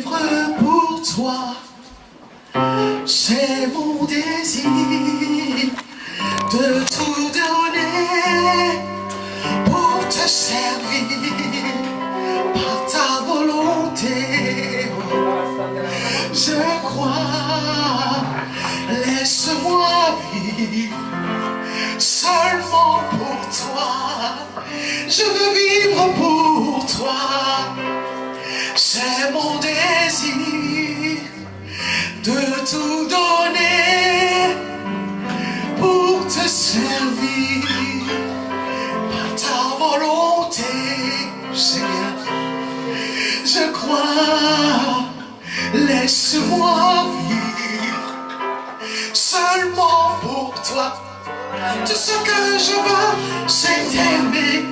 vivre pour toi, c'est mon désir de tout donner pour te servir par ta volonté. Je crois, laisse-moi vivre seulement pour toi. Je veux vivre pour toi, c'est mon désir de tout donner pour te servir par ta volonté, Seigneur. Je crois, laisse-moi vivre seulement pour toi. Tout ce que je veux, c'est t'aimer.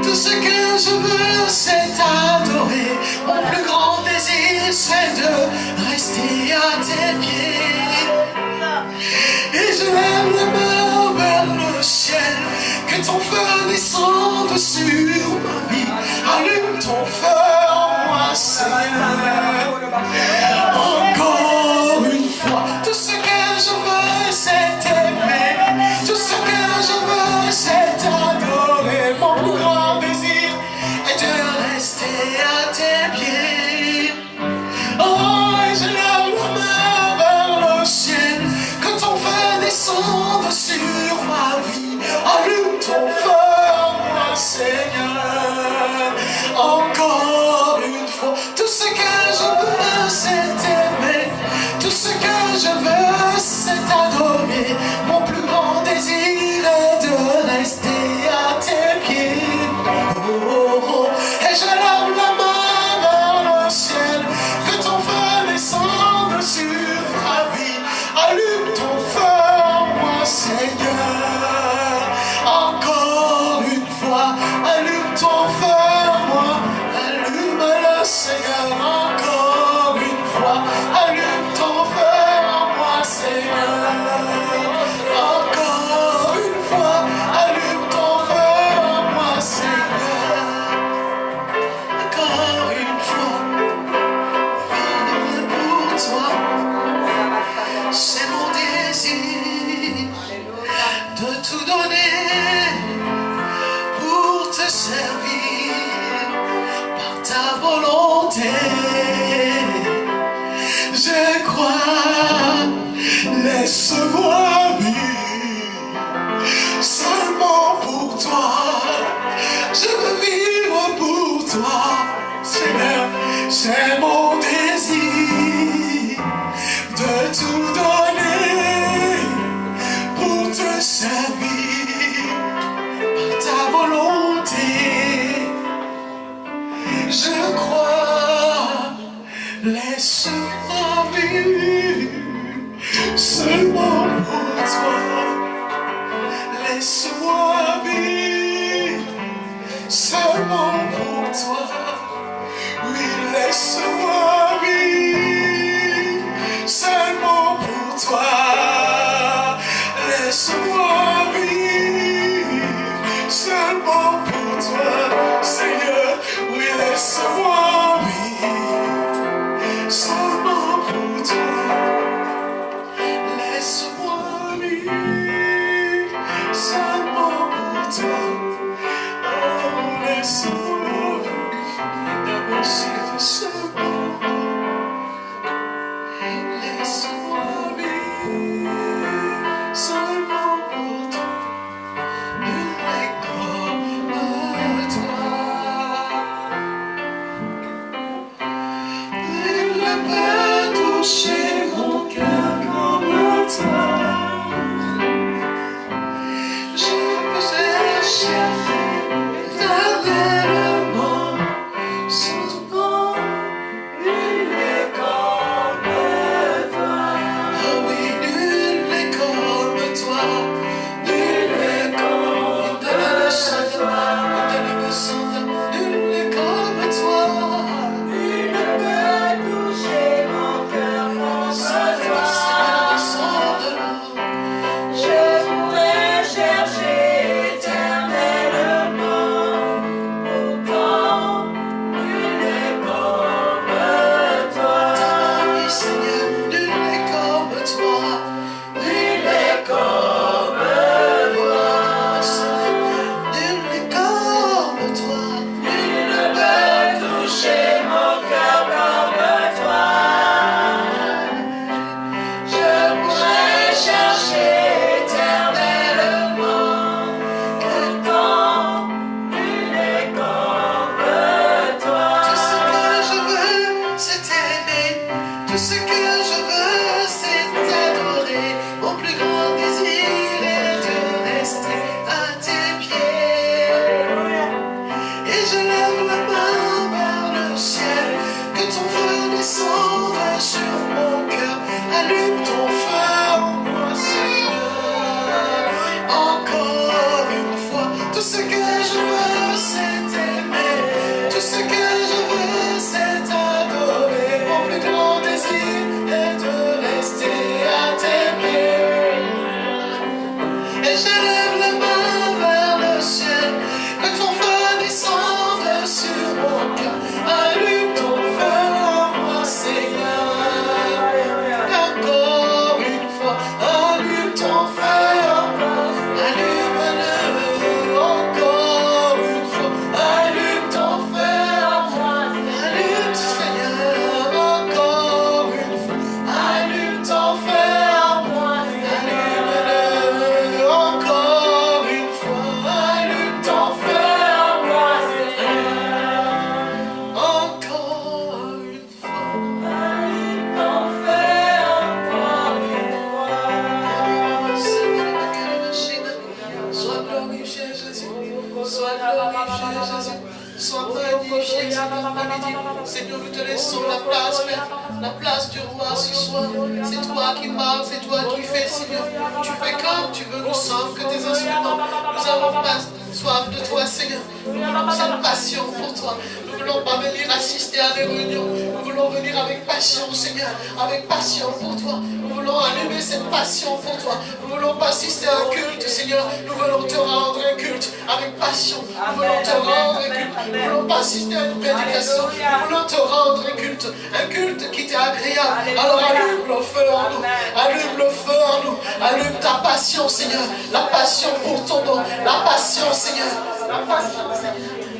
Tout ce que je veux, c'est t'adorer. Mon plus grand désir, c'est de rester à tes pieds. Et je lève la main vers le ciel. Que ton feu descende sur ma vie. Allume ton feu en moi, Seigneur. Encore une fois, tout ce que je veux, c'est t'aimer. Tout ce que je veux, c'est t'adorer. Mon plus grand désir est de rester à tes pieds. Oh, et je lève la main vers le ciel. Que ton feu descende sur ma vie. Allume ton feu en moi, Seigneur. Encore une fois, tout ce que je veux, c'est t'aimer. Tout ce que je veux, c'est t'adorer. Mon plus grand désir est de rester à tes pieds. Oh, oh. Et je lève la main vers le ciel. Que ton feu descende sur ma vie. Allume ton feu en moi, Seigneur. Encore une fois, allume ton feu en moi. Allume-le, Seigneur. Encore une fois, allume ton feu en moi, Seigneur. Encore une fois, allume ton feu en moi, Seigneur. Encore une fois, vivre pour toi, c'est mon désir de tout donner pour te servir par ta volonté. Je crois, laisse-moi vivre seulement pour toi. Je veux vivre pour toi, Seigneur. C'est mon désir de tout donner pour te servir par ta volonté. Je crois, laisse-moi vivre seulement pour toi. Laisse-moi vivre seulement pour toi. Oui, laisse-moi vivre seulement pour toi. Laisse-moi vivre seulement pour toi, Seigneur. Oui, laisse-moi vivre seulement pour toi. Laisse-moi vivre seulement pour toi. Oh, laisse-moi vivre seulement. Laisse-moi vivre seulement pour toi. Nul n'est comme toi. Nul ne peut toucher mon cœur comme toi. Je peux chercher éternellement sans toi. Nul n'est comme toi. Oh oui, nul n'est comme toi. Nul n'est comme toi. Nul n'est comme toi. Nul ne peut toucher mon cœur comme descendre sur mon cœur. Allume ton feu en moi, Seigneur. Encore une fois, tout ce que je veux, c'est aimer. Tout ce que je veux, c'est adorer. Mon plus grand désir est de rester à tes pieds. Et j'élève les mains vers le ciel. Que ton feu descende sur mon cœur. Allume ton feu en moi, Seigneur. Encore une fois, allume ton feu en moi. Allume-le encore une fois. Allume ton feu en moi. Allume, Seigneur, encore une fois. Allume ton feu en moi. Allume-le encore une fois. Allume ton feu en moi, Seigneur. Encore une fois. Allume ton feu encore une fois. Sois glorifié, Jésus. Sois glorifié, Jésus. Sois magnifié, Seigneur. Seigneur, nous te laissons la place, Père. La place du roi ce soir. C'est toi qui parles, c'est toi qui fais, Seigneur. Tu fais comme tu veux, nous sommes que tes instruments. Nous avons soif de toi, Seigneur. Nous voulons cette passion pour toi. Nous ne voulons pas venir assister à des réunions. Nous voulons venir avec passion, Seigneur. Avec passion pour toi. Nous voulons allumer cette passion pour toi. Nous ne voulons pas assister à un culte, Seigneur. Nous voulons te rendre un culte avec passion. Nous voulons te rendre un culte. Nous ne voulons pas assister à une prédication. Nous voulons te rendre un culte qui t'est agréable. Alors allume le feu en nous. Allume le feu en nous. Allume ta passion, Seigneur. La passion pour ton nom. La passion, Seigneur. La passion, Seigneur.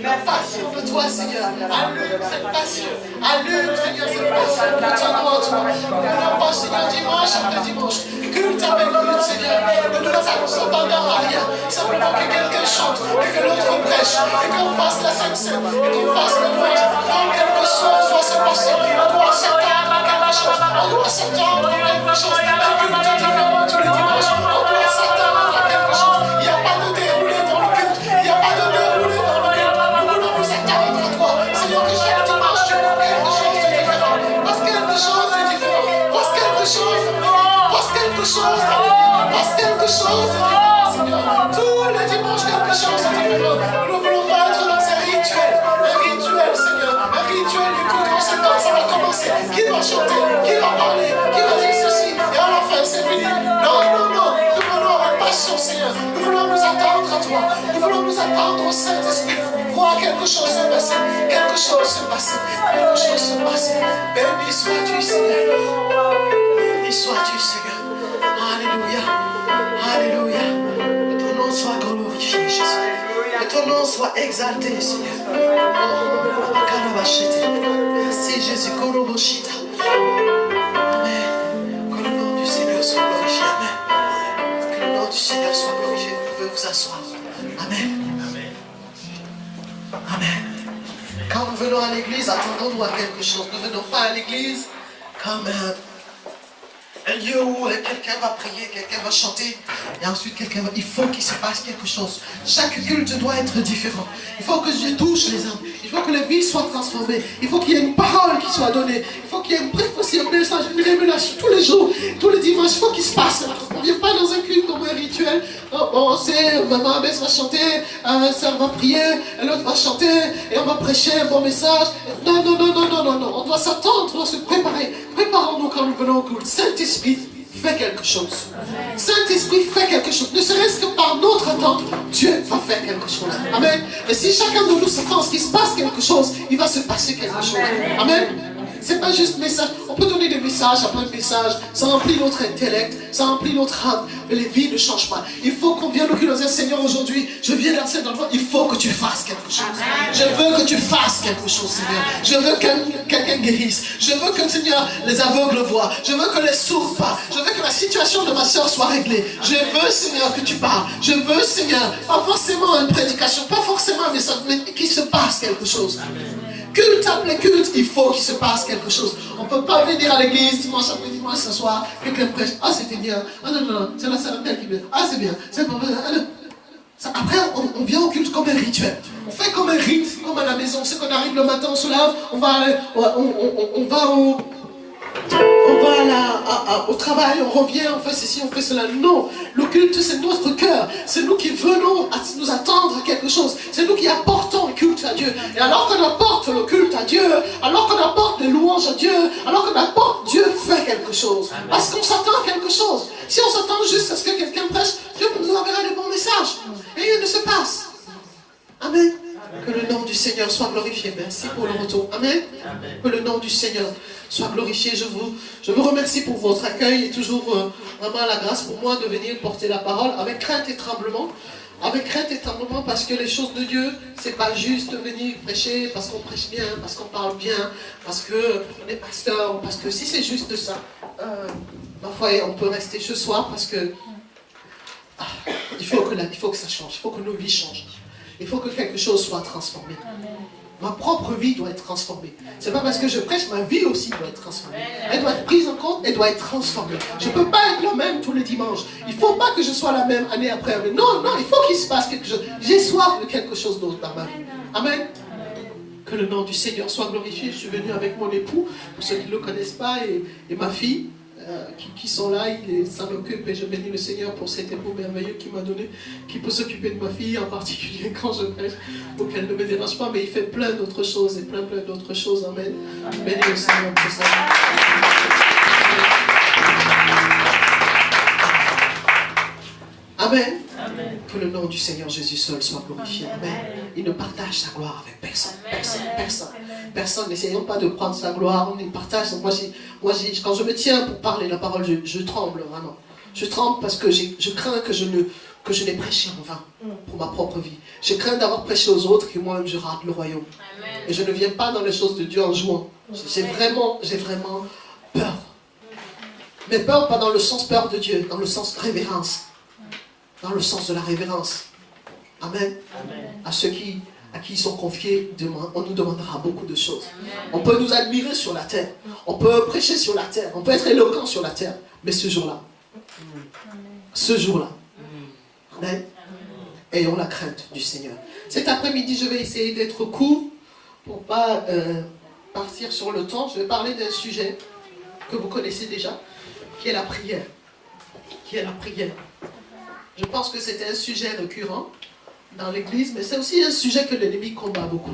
La passion de toi, Seigneur. Allume cette passion. Allume, Seigneur, cette passion pour ton nom en toi. Nous ne voulons pas, Seigneur, dimanche après dimanche. Culte avec culte, Seigneur. Nous ne nous entendons à rien. Simplement que quelqu'un chante et que l'autre prêche. Et qu'on fasse la Sainte Seine. Et qu'on fasse le louange. Non, quelque chose doit se passer. On doit s'attendre à quelque chose. On doit s'attendre à quelque chose. Un culte différent tous les dimanches. On doit s'attendre à quelque chose. Il n'y a pas de déroulé dans le culte. Il n'y a pas de déroulé dans le culte. Nous voulons nous attendre à toi. Seigneur, que chaque dimanche, tu vois quelque chose de différent. Parce quelque chose de différent. Parce quelque chose de différent. Parce quelque chose de différent. Parce quelque chose de différent, Seigneur. Tous les dimanches, quelque chose de différent. Nous ne voulons pas être dans un rituel. Un rituel, Seigneur. Un rituel du coup, conséquence, ça va commencer. Qui va chanter? Qui va parler? Qui va dire ceci? Et à la fin, c'est fini. Non, non, non. Nous voulons avec passion, Seigneur. Nous voulons nous attendre à toi. Nous voulons nous attendre au Saint-Esprit. Voir quelque chose se passer. Quelque chose se passer. Quelque chose se passer. Béni sois-tu, Seigneur. Béni sois-tu, Seigneur. Alléluia. Alléluia. Que ton nom soit glorifié, Jésus. Que ton nom soit exalté, Seigneur. Oh, merci, Jésus. Amen. Que le nom du Seigneur soit glorifié. Amen. Que le nom du Seigneur soit glorifié. Vous pouvez vous asseoir. Amen. Amen. Quand nous venons à l'église, attendons-nous à quelque chose. Nous ne venons pas à l'église comme un lieu où quelqu'un va prier, quelqu'un va chanter, et ensuite quelqu'un va... Il faut qu'il se passe quelque chose. Chaque culte doit être différent. Il faut que Dieu touche les âmes. Il faut que les vies soient transformées. Il faut qu'il y ait une parole qui soit donnée. Il faut qu'il y ait une prophétie, un message, une révélation tous les jours, tous les dimanches. Il faut qu'il se passe. On ne vient pas dans un culte comme un rituel. On sait, maman Abbesse va chanter, un sœur va prier, l'autre va chanter, et on va prêcher un bon message. Non, non, non, non, non, non, non. On doit s'attendre, on doit se préparer. Préparons-nous quand nous venons au culte. Saint-Esprit, fais quelque chose. Saint-Esprit, fais quelque chose. Ne serait-ce que par notre attente, Dieu va faire quelque chose. Amen. Et si chacun de nous s'attend à ce qu'il se passe quelque chose, il va se passer quelque chose. Amen. C'est pas juste message. On peut donner des messages après message. Ça remplit notre intellect, ça remplit notre âme. Mais les vies ne changent pas. Il faut qu'on vienne au culte et dire, Seigneur, aujourd'hui, je viens lancer dans le monde. Il faut que tu fasses quelque chose. Je veux que tu fasses quelque chose, Seigneur. Je veux que quelqu'un guérisse. Je veux que, Seigneur, les aveugles voient. Je veux que les sourds parlent. Je veux que la situation de ma soeur soit réglée. Je veux, Seigneur, que tu parles. Je veux, Seigneur, pas forcément une prédication, pas forcément un message, mais qu'il se passe quelque chose. Culte après culte, il faut qu'il se passe quelque chose. On ne peut pas venir à l'église dimanche après dimanche, ce soir, quelqu'un prêche. Ah, c'était bien. Ah non, non, non, c'est la sœur qui vient. Ah, c'est bien. C'est pas bien. Après, on vient au culte comme un rituel. On fait comme un rite, comme à la maison. C'est qu'on arrive le matin, on se lave, on va au travail, on revient, on fait ceci, on fait cela. Non, le culte, c'est notre cœur. C'est nous qui venons à nous attendre à quelque chose. C'est nous qui apportons le culte à Dieu. Et alors qu'on apporte le culte à Dieu, alors qu'on apporte les louanges à Dieu, alors qu'on apporte, Dieu fait quelque chose. Parce qu'on s'attend à quelque chose. Si on s'attend juste à ce que quelqu'un prêche, Dieu nous enverra les bons messages. Et rien ne se passe. Amen. Que le nom du Seigneur soit glorifié. Merci pour le retour. Amen. Que le nom du Seigneur soit glorifié. Je vous remercie pour votre accueil et toujours vraiment la grâce pour moi de venir porter la parole avec crainte et tremblement. Avec crainte et tremblement parce que les choses de Dieu, c'est pas juste venir prêcher parce qu'on prêche bien, parce qu'on parle bien, parce qu'on est pasteur, parce que si c'est juste ça, parfois on peut rester ce soir parce que il faut que ça change, il faut que nos vies changent. Il faut que quelque chose soit transformé. Amen. Ma propre vie doit être transformée. C'est pas parce que je prêche, ma vie aussi doit être transformée. Elle doit être prise en compte, elle doit être transformée. Je ne peux pas être la même tous les dimanches. Il ne faut pas que je sois la même année après année. Non, il faut qu'il se passe quelque chose. J'ai soif de quelque chose d'autre dans ma vie. Amen. Que le nom du Seigneur soit glorifié. Je suis venu avec mon époux, pour ceux qui ne le connaissent pas, et ma fille. Qui sont là, il s'en occupe et je bénis le Seigneur pour cet époux merveilleux qui m'a donné, qui peut s'occuper de ma fille en particulier quand je prêche, pour qu'elle ne me dérange pas, mais il fait plein d'autres choses et plein d'autres choses. Amen. Bénis le Seigneur pour ça. Amen. Amen. Que le nom du Seigneur Jésus seul soit glorifié. Amen. Il ne partage sa gloire avec personne. Personne. N'essayons pas de prendre sa gloire. On y partage. Moi, quand je me tiens pour parler la parole, je tremble vraiment. Je tremble parce que je crains que je n'ai prêché en vain pour ma propre vie. Je crains d'avoir prêché aux autres et moi-même je rate le royaume. Amen. Et je ne viens pas dans les choses de Dieu en jouant. J'ai vraiment peur. Mais peur, pas dans le sens peur de Dieu, dans le sens révérence. Dans le sens de la révérence. Amen. Amen. À ceux à qui ils sont confiés, on nous demandera beaucoup de choses. Amen. On peut nous admirer sur la terre. On peut prêcher sur la terre. On peut être éloquent sur la terre. Mais ce jour-là, Amen. Ayons la crainte du Seigneur. Cet après-midi, je vais essayer d'être court pour ne pas partir sur le temps. Je vais parler d'un sujet que vous connaissez déjà, qui est la prière. Je pense que c'était un sujet récurrent dans l'église, mais c'est aussi un sujet que l'ennemi combat beaucoup.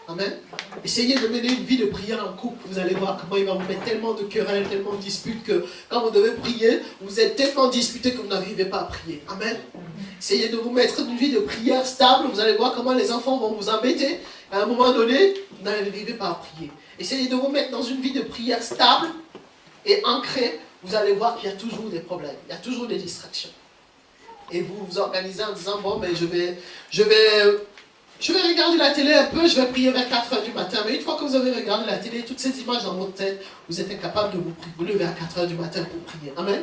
Amen. Essayez de mener une vie de prière en couple, vous allez voir comment il va vous mettre tellement de querelles, tellement de disputes, que quand vous devez prier, vous êtes tellement disputés que vous n'arrivez pas à prier. Amen. Essayez de vous mettre une vie de prière stable, vous allez voir comment les enfants vont vous embêter. À un moment donné, vous n'arrivez pas à prier. Essayez de vous mettre dans une vie de prière stable et ancrée, vous allez voir qu'il y a toujours des problèmes, il y a toujours des distractions. Et vous vous organisez en disant, bon, mais je vais regarder la télé un peu, je vais prier vers 4h du matin. Mais une fois que vous avez regardé la télé, toutes ces images dans votre tête, vous êtes incapable de vous lever à 4h du matin pour prier. Amen.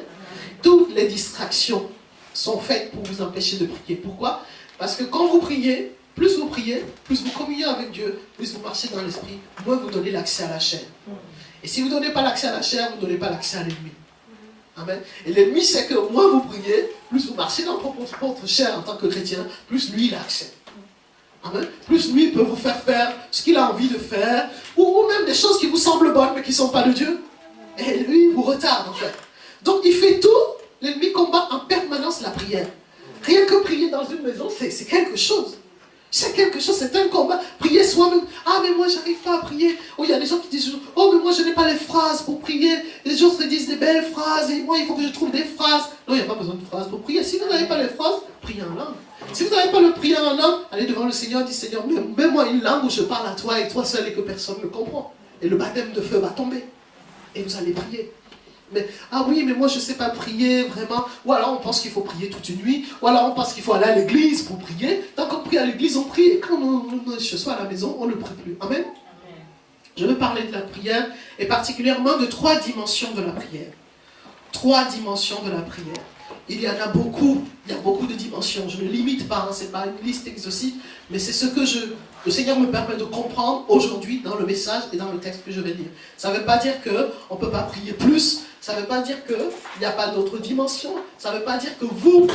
Toutes les distractions sont faites pour vous empêcher de prier. Pourquoi? Parce que quand vous priez, plus vous communiez avec Dieu, plus vous marchez dans l'esprit, moins vous donnez l'accès à la chair. Et si vous ne donnez pas l'accès à la chair, vous ne donnez pas l'accès à l'ennemi. Amen. Et l'ennemi, c'est que moins vous priez, plus vous marchez dans votre chair en tant que chrétien, plus lui, il a accès. Amen. Plus lui, il peut vous faire ce qu'il a envie de faire, ou même des choses qui vous semblent bonnes, mais qui ne sont pas de Dieu. Et lui, il vous retarde, en fait. Donc, il fait tout, l'ennemi combat en permanence la prière. Rien que prier dans une maison, c'est quelque chose. C'est quelque chose, c'est un combat. Prier soi-même. Ah, mais moi, j'arrive pas à prier. Oh, il y a des gens qui disent, oh, mais moi, je n'ai pas les phrases pour prier. Les gens se disent des belles phrases, et moi, il faut que je trouve des phrases. Non, il n'y a pas besoin de phrases pour prier. Si vous n'avez pas les phrases, priez en langue. Si vous n'avez pas le prier en langue, allez devant le Seigneur et dites, Seigneur, mets-moi une langue où je parle à toi et toi seul et que personne ne comprend. Et le baptême de feu va tomber. Et vous allez prier. Mais, ah oui, mais moi je ne sais pas prier vraiment. Ou alors on pense qu'il faut prier toute une nuit. Ou alors on pense qu'il faut aller à l'église pour prier. Tant qu'on prie à l'église, on prie. Et quand je suis à la maison, on ne prie plus. Amen. Amen. Je veux parler de la prière et particulièrement de 3 dimensions de la prière. 3 dimensions de la prière. Il y en a beaucoup. Il y a beaucoup de dimensions. Je ne limite pas. Ce n'est pas une liste exhaustive. Mais c'est ce que Le Seigneur me permet de comprendre aujourd'hui dans le message et dans le texte que je vais lire. Ça ne veut pas dire qu'on ne peut pas prier plus. Ça ne veut pas dire qu'il n'y a pas d'autres dimensions. Ça ne veut pas dire que vous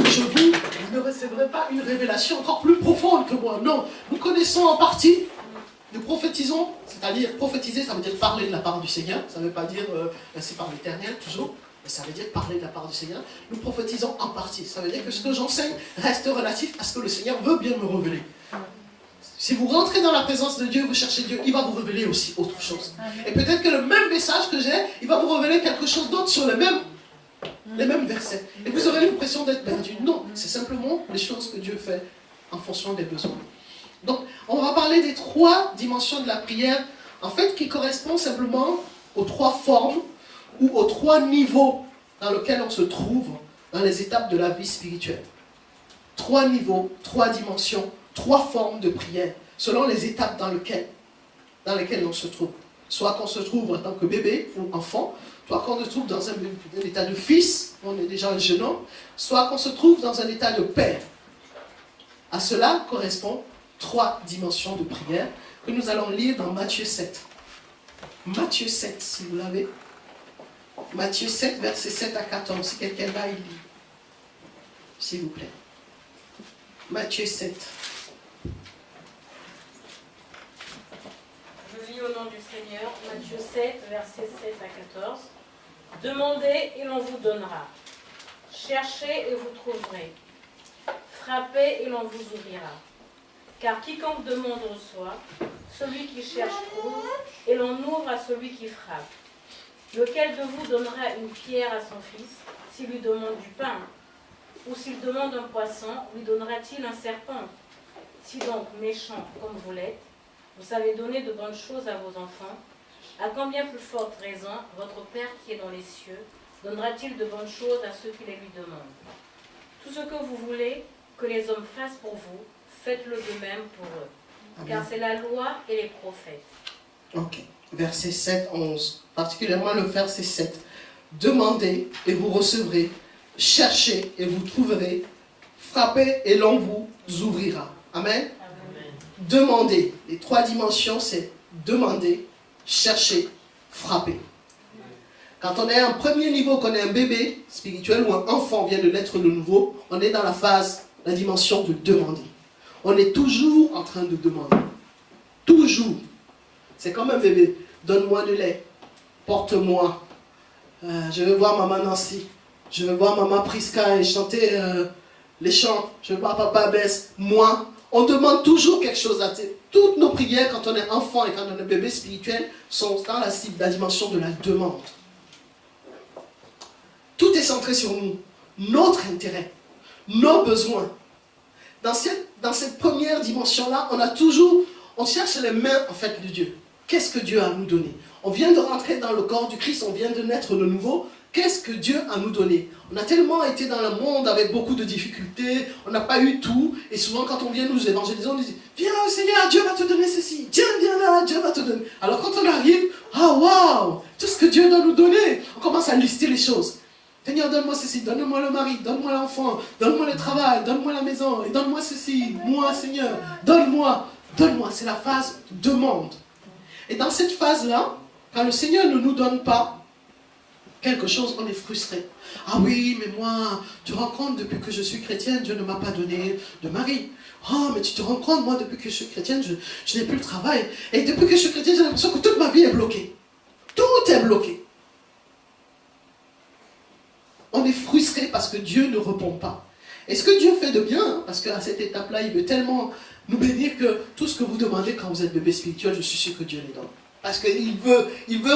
ne recevrez pas une révélation encore plus profonde que moi. Non, nous connaissons en partie. Nous prophétisons, c'est-à-dire prophétiser, ça veut dire parler de la part du Seigneur. Ça ne veut pas dire c'est par l'Éternel toujours. Mais ça veut dire parler de la part du Seigneur. Nous prophétisons en partie. Ça veut dire que ce que j'enseigne reste relatif à ce que le Seigneur veut bien me révéler. Si vous rentrez dans la présence de Dieu, vous cherchez Dieu, il va vous révéler aussi autre chose. Et peut-être que le même message que j'ai, il va vous révéler quelque chose d'autre sur les mêmes versets. Et vous aurez l'impression d'être perdu. Non, c'est simplement les choses que Dieu fait en fonction des besoins. Donc, on va parler des 3 dimensions de la prière, en fait, qui correspondent simplement aux 3 formes ou aux 3 niveaux dans lesquels on se trouve dans les étapes de la vie spirituelle. 3 niveaux, 3 dimensions, 3 formes de prière, selon les étapes dans lesquelles on se trouve. Soit qu'on se trouve en tant que bébé ou enfant, soit qu'on se trouve dans un état de fils, on est déjà un jeune homme, soit qu'on se trouve dans un état de père. À cela correspond 3 dimensions de prière que nous allons lire dans Matthieu 7. Matthieu 7, si vous l'avez. Matthieu 7, versets 7 à 14. Si quelqu'un va y lire, s'il vous plaît. Matthieu 7. Je lis au nom du Seigneur, Matthieu 7, versets 7 à 14. Demandez et l'on vous donnera. Cherchez et vous trouverez. Frappez et l'on vous ouvrira. Car quiconque demande reçoit, celui qui cherche trouve, et l'on ouvre à celui qui frappe. Lequel de vous donnera une pierre à son fils, s'il lui demande du pain? Ou s'il demande un poisson, lui donnera-t-il un serpent? Si donc, méchant comme vous l'êtes, vous savez donner de bonnes choses à vos enfants, à combien plus forte raison, votre Père qui est dans les cieux, donnera-t-il de bonnes choses à ceux qui les lui demandent? Tout ce que vous voulez que les hommes fassent pour vous, faites-le de même pour eux. Amen. Car c'est la loi et les prophètes. Ok. Verset 7, 11. Particulièrement le verset 7. Demandez et vous recevrez. Cherchez et vous trouverez. Frappez et l'on vous ouvrira. Amen. Amen. Demandez. Les 3 dimensions, c'est demander, chercher, frapper. Quand on est à un premier niveau, qu'on est un bébé spirituel ou un enfant vient de naître de nouveau, on est dans la dimension de demander. On est toujours en train de demander. Toujours. C'est comme un bébé. Donne-moi de lait. Porte-moi. Je veux voir maman Nancy. Je veux voir maman Priska et chanter les chants. Je veux voir papa Bess. Moi. On demande toujours quelque chose. Toutes nos prières, quand on est enfant et quand on est bébé spirituel, sont dans la dimension de la demande. Tout est centré sur nous. Notre intérêt. Nos besoins. Dans cette première dimension-là, on cherche les mains en fait de Dieu. Qu'est-ce que Dieu a à nous donner? On vient de rentrer dans le corps du Christ, on vient de naître de nouveau. Qu'est-ce que Dieu a à nous donner? On a tellement été dans le monde avec beaucoup de difficultés, on n'a pas eu tout. Et souvent quand on vient nous évangéliser, on nous dit, viens Seigneur, Dieu va te donner ceci. Tiens, viens là, Dieu va te donner. Alors quand on arrive, waouh, tout ce que Dieu doit nous donner, on commence à lister les choses. Seigneur, donne-moi ceci, donne-moi le mari, donne-moi l'enfant, donne-moi le travail, donne-moi la maison, et donne-moi ceci, moi Seigneur, donne-moi, c'est la phase demande. Et dans cette phase-là, quand le Seigneur ne nous donne pas quelque chose, on est frustré. Ah oui, mais moi, tu te rends compte, depuis que je suis chrétienne, Dieu ne m'a pas donné de mari. Oh, mais tu te rends compte, moi, depuis que je suis chrétienne, je n'ai plus le travail. Et depuis que je suis chrétienne, j'ai l'impression que toute ma vie est bloquée. Tout est bloqué. On est frustré parce que Dieu ne répond pas. Et ce que Dieu fait de bien, hein, parce qu'à cette étape-là, il veut tellement nous bénir que tout ce que vous demandez quand vous êtes bébé spirituel, je suis sûr que Dieu les donne. Parce qu'il veut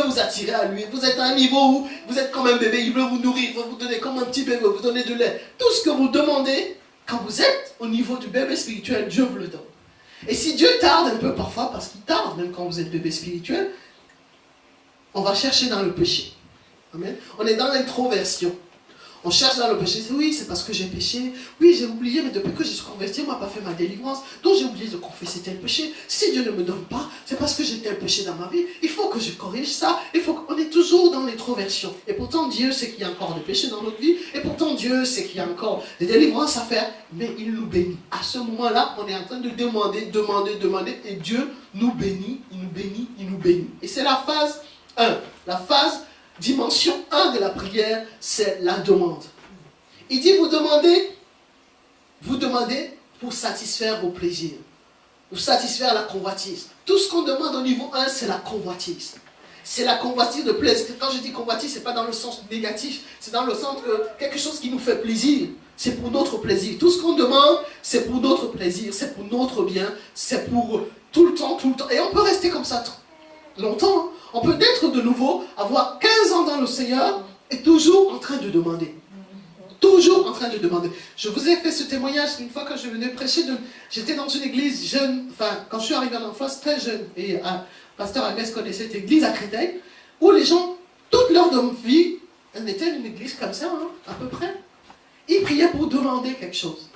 vous attirer à lui. Vous êtes à un niveau où vous êtes comme un bébé, il veut vous nourrir, il veut vous donner comme un petit bébé, vous donner de lait. Tout ce que vous demandez, quand vous êtes au niveau du bébé spirituel, Dieu vous le donne. Et si Dieu tarde un peu parfois, parce qu'il tarde, même quand vous êtes bébé spirituel, on va chercher dans le péché. Amen. On est dans l'introversion. On cherche dans le péché, oui, c'est parce que j'ai péché, oui, j'ai oublié, mais depuis que je suis converti, on ne m'a pas fait ma délivrance, donc j'ai oublié de confesser tel péché. Si Dieu ne me donne pas, c'est parce que j'ai tel péché dans ma vie, il faut que je corrige ça, on est toujours dans l'introversion. Et pourtant, Dieu sait qu'il y a encore des péchés dans notre vie, et pourtant, Dieu sait qu'il y a encore des délivrances à faire, mais il nous bénit. À ce moment-là, on est en train de demander, et Dieu nous bénit, il nous bénit, il nous bénit. Et c'est la phase 1, la phase dimension 1 de la prière, c'est la demande. Il dit, vous demandez pour satisfaire vos plaisirs, pour satisfaire la convoitise. Tout ce qu'on demande au niveau 1, c'est la convoitise. C'est la convoitise de plaisir. Quand je dis convoitise, ce n'est pas dans le sens négatif, c'est dans le sens que quelque chose qui nous fait plaisir, c'est pour notre plaisir. Tout ce qu'on demande, c'est pour notre plaisir, c'est pour notre bien, c'est pour tout le temps. Et on peut rester comme ça longtemps. On peut naître de nouveau, avoir 15 ans dans le Seigneur et toujours en train de demander. Toujours en train de demander. Je vous ai fait ce témoignage une fois que je venais prêcher. J'étais dans une église jeune, quand je suis arrivé en France, très jeune. Et pasteur Agnès connaissait cette église à Créteil, où les gens, toute leur vie, elle était une église comme ça, à peu près. Ils priaient pour demander quelque chose.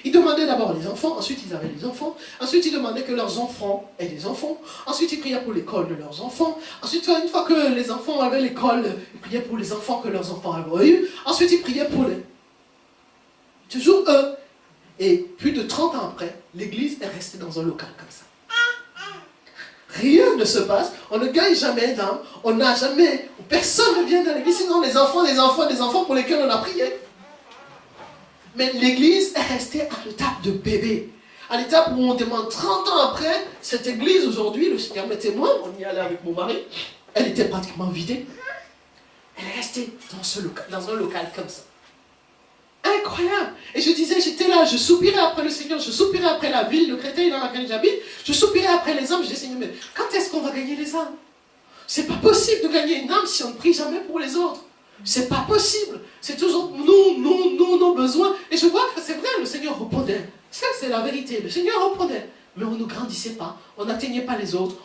Ils demandaient d'abord les enfants, ensuite ils avaient les enfants, ensuite ils demandaient que leurs enfants aient des enfants, ensuite ils priaient pour l'école de leurs enfants, ensuite une fois que les enfants avaient l'école, ils priaient pour les enfants que leurs enfants avaient eu, ensuite ils priaient pour les... Toujours eux. Et plus de 30 ans après, l'église est restée dans un local comme ça. Rien ne se passe, on ne gagne jamais d'âme, on n'a jamais... Personne ne vient dans l'église, sinon les enfants pour lesquels on a prié. Mais l'église est restée à l'étape de bébé. À l'étape où on demande 30 ans après, cette église aujourd'hui, le Seigneur m'est témoin, on y allait avec mon mari, elle était pratiquement vidée. Elle est restée dans un local comme ça. Incroyable. Et je disais, j'étais là, je soupirais après le Seigneur, je soupirais après la ville de Créteil dans laquelle j'habite, je soupirais après les âmes, je disais, Seigneur, mais quand est-ce qu'on va gagner les âmes? C'est pas possible de gagner une âme si on ne prie jamais pour les autres. C'est pas possible. C'est toujours nos besoins. Et je vois que c'est vrai, le Seigneur répondait. Ça, c'est la vérité. Le Seigneur répondait. Mais on ne grandissait pas. On n'atteignait pas les autres.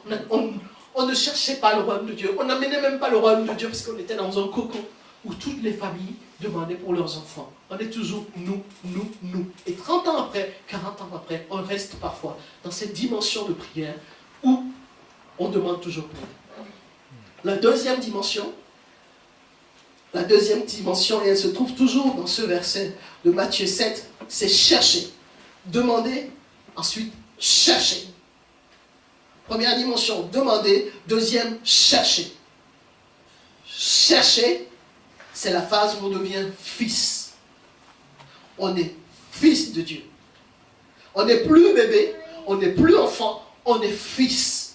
On ne cherchait pas le royaume de Dieu. On n'amenait même pas le royaume de Dieu parce qu'on était dans un cocon où toutes les familles demandaient pour leurs enfants. On est toujours nous. Et 30 ans après, 40 ans après, on reste parfois dans cette dimension de prière où on demande toujours plus. La deuxième dimension, et elle se trouve toujours dans ce verset de Matthieu 7, c'est chercher. Demander, ensuite chercher. Première dimension, demander. Deuxième, chercher. Chercher, c'est la phase où on devient fils. On est fils de Dieu. On n'est plus bébé, on n'est plus enfant, on est fils.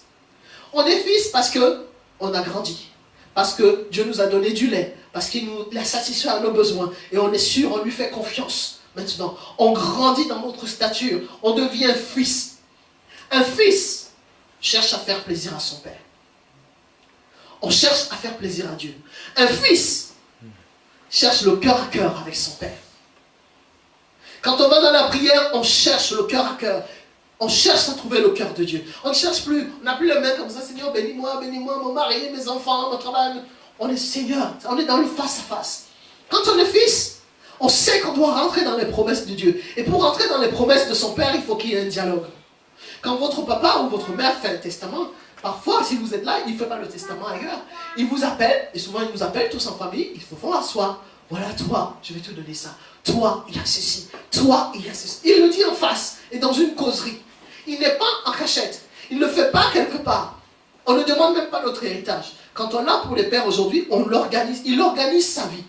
On est fils parce qu'on a grandi. Parce que Dieu nous a donné du lait. Parce qu'il a satisfait à nos besoins. Et on est sûr, on lui fait confiance. Maintenant, on grandit dans notre stature. On devient fils. Un fils cherche à faire plaisir à son père. On cherche à faire plaisir à Dieu. Un fils cherche le cœur à cœur avec son père. Quand on va dans la prière, on cherche le cœur à cœur. On cherche à trouver le cœur de Dieu. On ne cherche plus, on n'a plus les mains comme ça. Seigneur, bénis-moi, mon mari, mes enfants, mon travail. On est Seigneur, on est dans le face-à-face. Quand on est fils, on sait qu'on doit rentrer dans les promesses de Dieu. Et pour rentrer dans les promesses de son père, il faut qu'il y ait un dialogue. Quand votre papa ou votre mère fait un testament, parfois, si vous êtes là, il ne fait pas le testament ailleurs. Il vous appelle, et souvent il nous appelle tous en famille, il faut asseoir. Voilà, toi, je vais te donner ça. Toi, il y a ceci. Toi, il y a ceci. Il le dit en face, et dans une causerie. Il n'est pas en cachette. Il ne le fait pas quelque part. On ne demande même pas notre héritage. Quand on l'a pour les pères aujourd'hui, on l'organise. Il organise sa vie.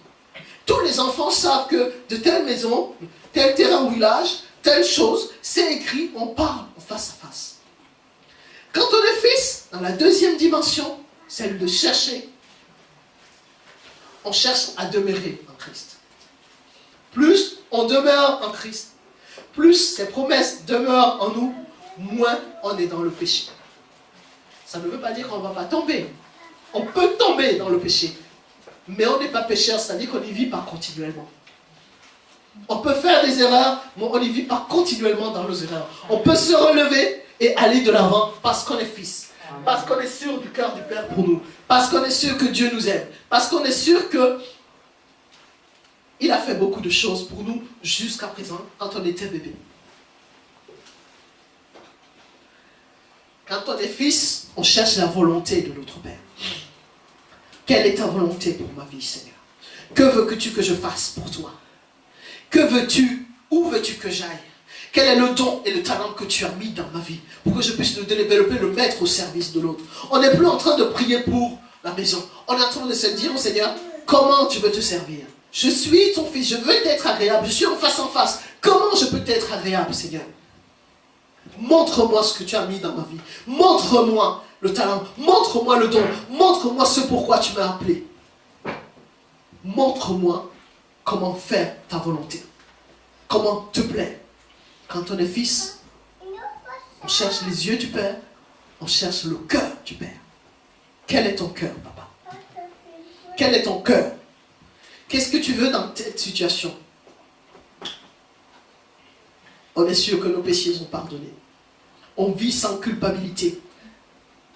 Tous les enfants savent que de telle maison, tel terrain au village, telle chose, c'est écrit, on parle face à face. Quand on est fils, dans la deuxième dimension, celle de chercher, on cherche à demeurer en Christ. Plus on demeure en Christ, plus ses promesses demeurent en nous, moins on est dans le péché. Ça ne veut pas dire qu'on ne va pas tomber. On peut tomber dans le péché, mais on n'est pas pécheur, c'est-à-dire qu'on n'y vit pas continuellement. On peut faire des erreurs, mais on n'y vit pas continuellement dans nos erreurs. On peut se relever et aller de l'avant parce qu'on est fils. Parce qu'on est sûr du cœur du Père pour nous. Parce qu'on est sûr que Dieu nous aime. Parce qu'on est sûr que Il a fait beaucoup de choses pour nous jusqu'à présent, quand on était bébé. Quand on est fils, on cherche la volonté de notre Père. Quelle est ta volonté pour ma vie, Seigneur? Que veux-tu que je fasse pour toi? Que veux-tu? Où veux-tu que j'aille? Quel est le don et le talent que tu as mis dans ma vie pour que je puisse le développer, le mettre au service de l'autre? On n'est plus en train de prier pour la maison. On est en train de se dire au Seigneur, comment tu veux te servir? Je suis ton fils, je veux t'être agréable, je suis en face. Comment je peux t'être agréable, Seigneur? Montre-moi ce que tu as mis dans ma vie. Montre-moi le talent. Montre-moi le don. Montre-moi ce pourquoi tu m'as appelé. Montre-moi comment faire ta volonté. Comment te plaire. Quand on est fils, on cherche les yeux du Père. On cherche le cœur du Père. Quel est ton cœur, papa? Quel est ton cœur? Qu'est-ce que tu veux dans cette situation? On est sûr que nos péchés sont pardonnés. On vit sans culpabilité,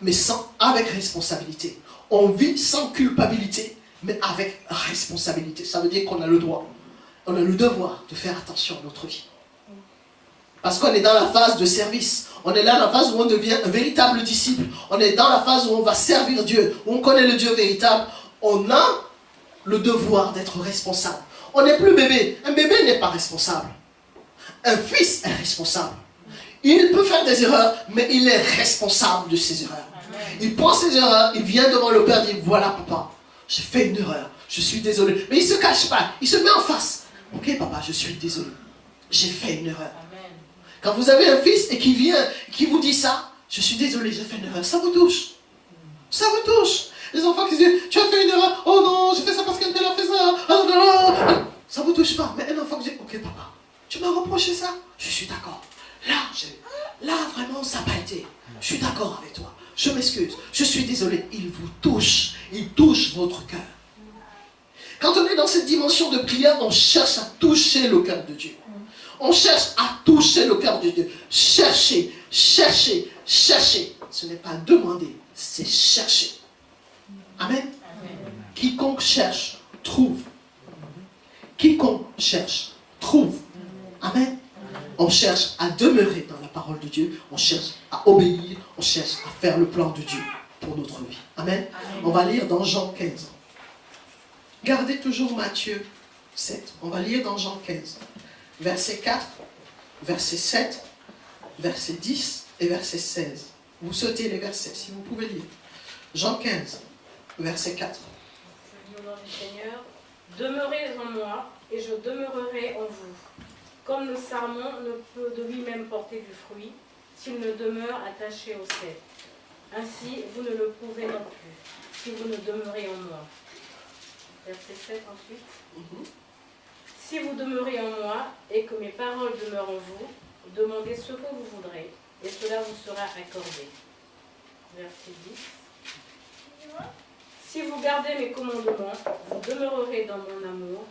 mais avec responsabilité. On vit sans culpabilité, mais avec responsabilité. Ça veut dire qu'on a le droit, on a le devoir de faire attention à notre vie. Parce qu'on est dans la phase de service. On est là dans la phase où on devient un véritable disciple. On est dans la phase où on va servir Dieu, où on connaît le Dieu véritable. On a le devoir d'être responsable. On n'est plus bébé. Un bébé n'est pas responsable. Un fils est responsable. Il peut faire des erreurs, mais il est responsable de ses erreurs. Il prend ses erreurs, il vient devant le Père et dit, voilà papa, j'ai fait une erreur, je suis désolé. Mais il ne se cache pas, il se met en face. Ok papa, je suis désolé, j'ai fait une erreur. Quand vous avez un fils et qui vient, qui vous dit ça, je suis désolé, j'ai fait une erreur, ça vous touche. Ça vous touche. Les enfants qui disent, tu as fait une erreur, oh non, j'ai fait ça parce qu'elle a fait ça. Oh non, ça vous touche pas. Mais un enfant qui dit, ok papa, tu m'as reproché ça, je suis d'accord. Là, vraiment, ça n'a pas été. Je suis d'accord avec toi. Je m'excuse. Je suis désolé. Il vous touche. Il touche votre cœur. Quand on est dans cette dimension de prière, on cherche à toucher le cœur de Dieu. On cherche à toucher le cœur de Dieu. Chercher, chercher, chercher. Ce n'est pas demander, c'est chercher. Amen. Amen. Quiconque cherche, trouve. Quiconque cherche, trouve. Amen. On cherche à demeurer dans la parole de Dieu. On cherche à obéir. On cherche à faire le plan de Dieu pour notre vie. Amen. Amen. On va lire dans Jean 15. Gardez toujours Matthieu 7. On va lire dans Jean 15. Verset 4, verset 7, verset 10 et verset 16. Vous sautez les versets si vous pouvez lire. Jean 15, verset 4. Je lis au nom du Seigneur. Demeurez en moi et je demeurerai en vous. Comme le sarment ne peut de lui-même porter du fruit, s'il ne demeure attaché au cep. Ainsi, vous ne le pouvez non plus, si vous ne demeurez en moi. Verset 7 ensuite. Si vous demeurez en moi, et que mes paroles demeurent en vous, demandez ce que vous voudrez, et cela vous sera accordé. Verset 10. Si vous gardez mes commandements, vous demeurerez dans mon amour,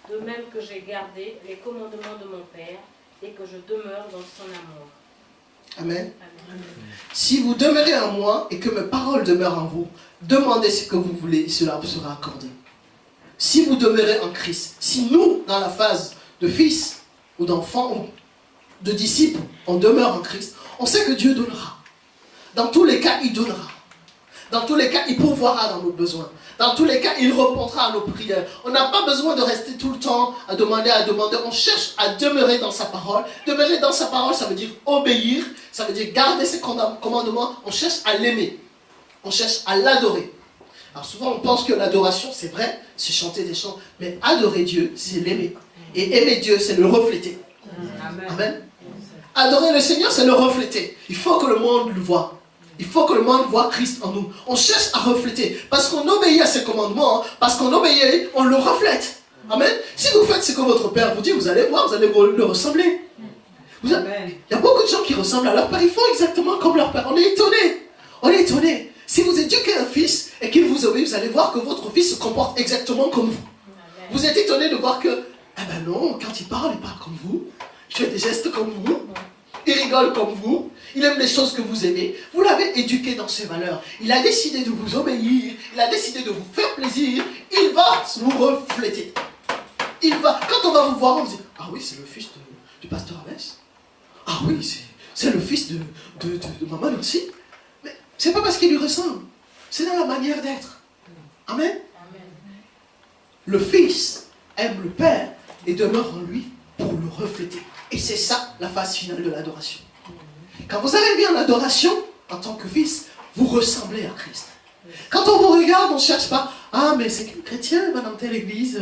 de même que j'ai gardé les commandements de mon Père et que je demeure dans son amour. Amen. Amen. Si vous demeurez en moi et que mes paroles demeurent en vous, demandez ce que vous voulez et cela vous sera accordé. Si vous demeurez en Christ, si nous, dans la phase de fils ou d'enfant ou de disciples, on demeure en Christ, on sait que Dieu donnera. Dans tous les cas, il donnera. Dans tous les cas, il pourvoira dans nos besoins. Dans tous les cas, il répondra à nos prières. On n'a pas besoin de rester tout le temps à demander. On cherche à demeurer dans sa parole. Demeurer dans sa parole, ça veut dire obéir. Ça veut dire garder ses commandements. On cherche à l'aimer. On cherche à l'adorer. Alors souvent, on pense que l'adoration, c'est vrai, c'est chanter des chants. Mais adorer Dieu, c'est l'aimer. Et aimer Dieu, c'est le refléter. Amen. Amen. Adorer le Seigneur, c'est le refléter. Il faut que le monde le voie. Il faut que le monde voit Christ en nous. On cherche à refléter. Parce qu'on obéit à ses commandements, parce qu'on obéit, on le reflète. Amen. Si vous faites ce que votre Père vous dit, vous allez voir, vous allez le ressembler. Il y a beaucoup de gens qui ressemblent à leur Père. Ils font exactement comme leur Père. On est étonnés. On est étonnés. Si vous éduquez un fils et qu'il vous obéit, vous allez voir que votre fils se comporte exactement comme vous. Amen. Vous êtes étonnés de voir que, eh ben non, quand il parle comme vous. Il fait des gestes comme vous. Il rigole comme vous. Il aime les choses que vous aimez. Vous l'avez éduqué dans ses valeurs. Il a décidé de vous obéir. Il a décidé de vous faire plaisir. Il va vous refléter. on va vous voir, on dit, ah oui, c'est le fils du pasteur Alès. Ah oui, c'est le fils de maman aussi. Mais c'est pas parce qu'il lui ressemble. C'est dans la manière d'être. Amen. Le fils aime le père et demeure en lui pour le refléter. Et c'est ça la phase finale de l'adoration. Quand vous arrivez en adoration, en tant que fils, vous ressemblez à Christ. Quand on vous regarde, on ne cherche pas, ah mais c'est quel chrétien, il va dans telle église,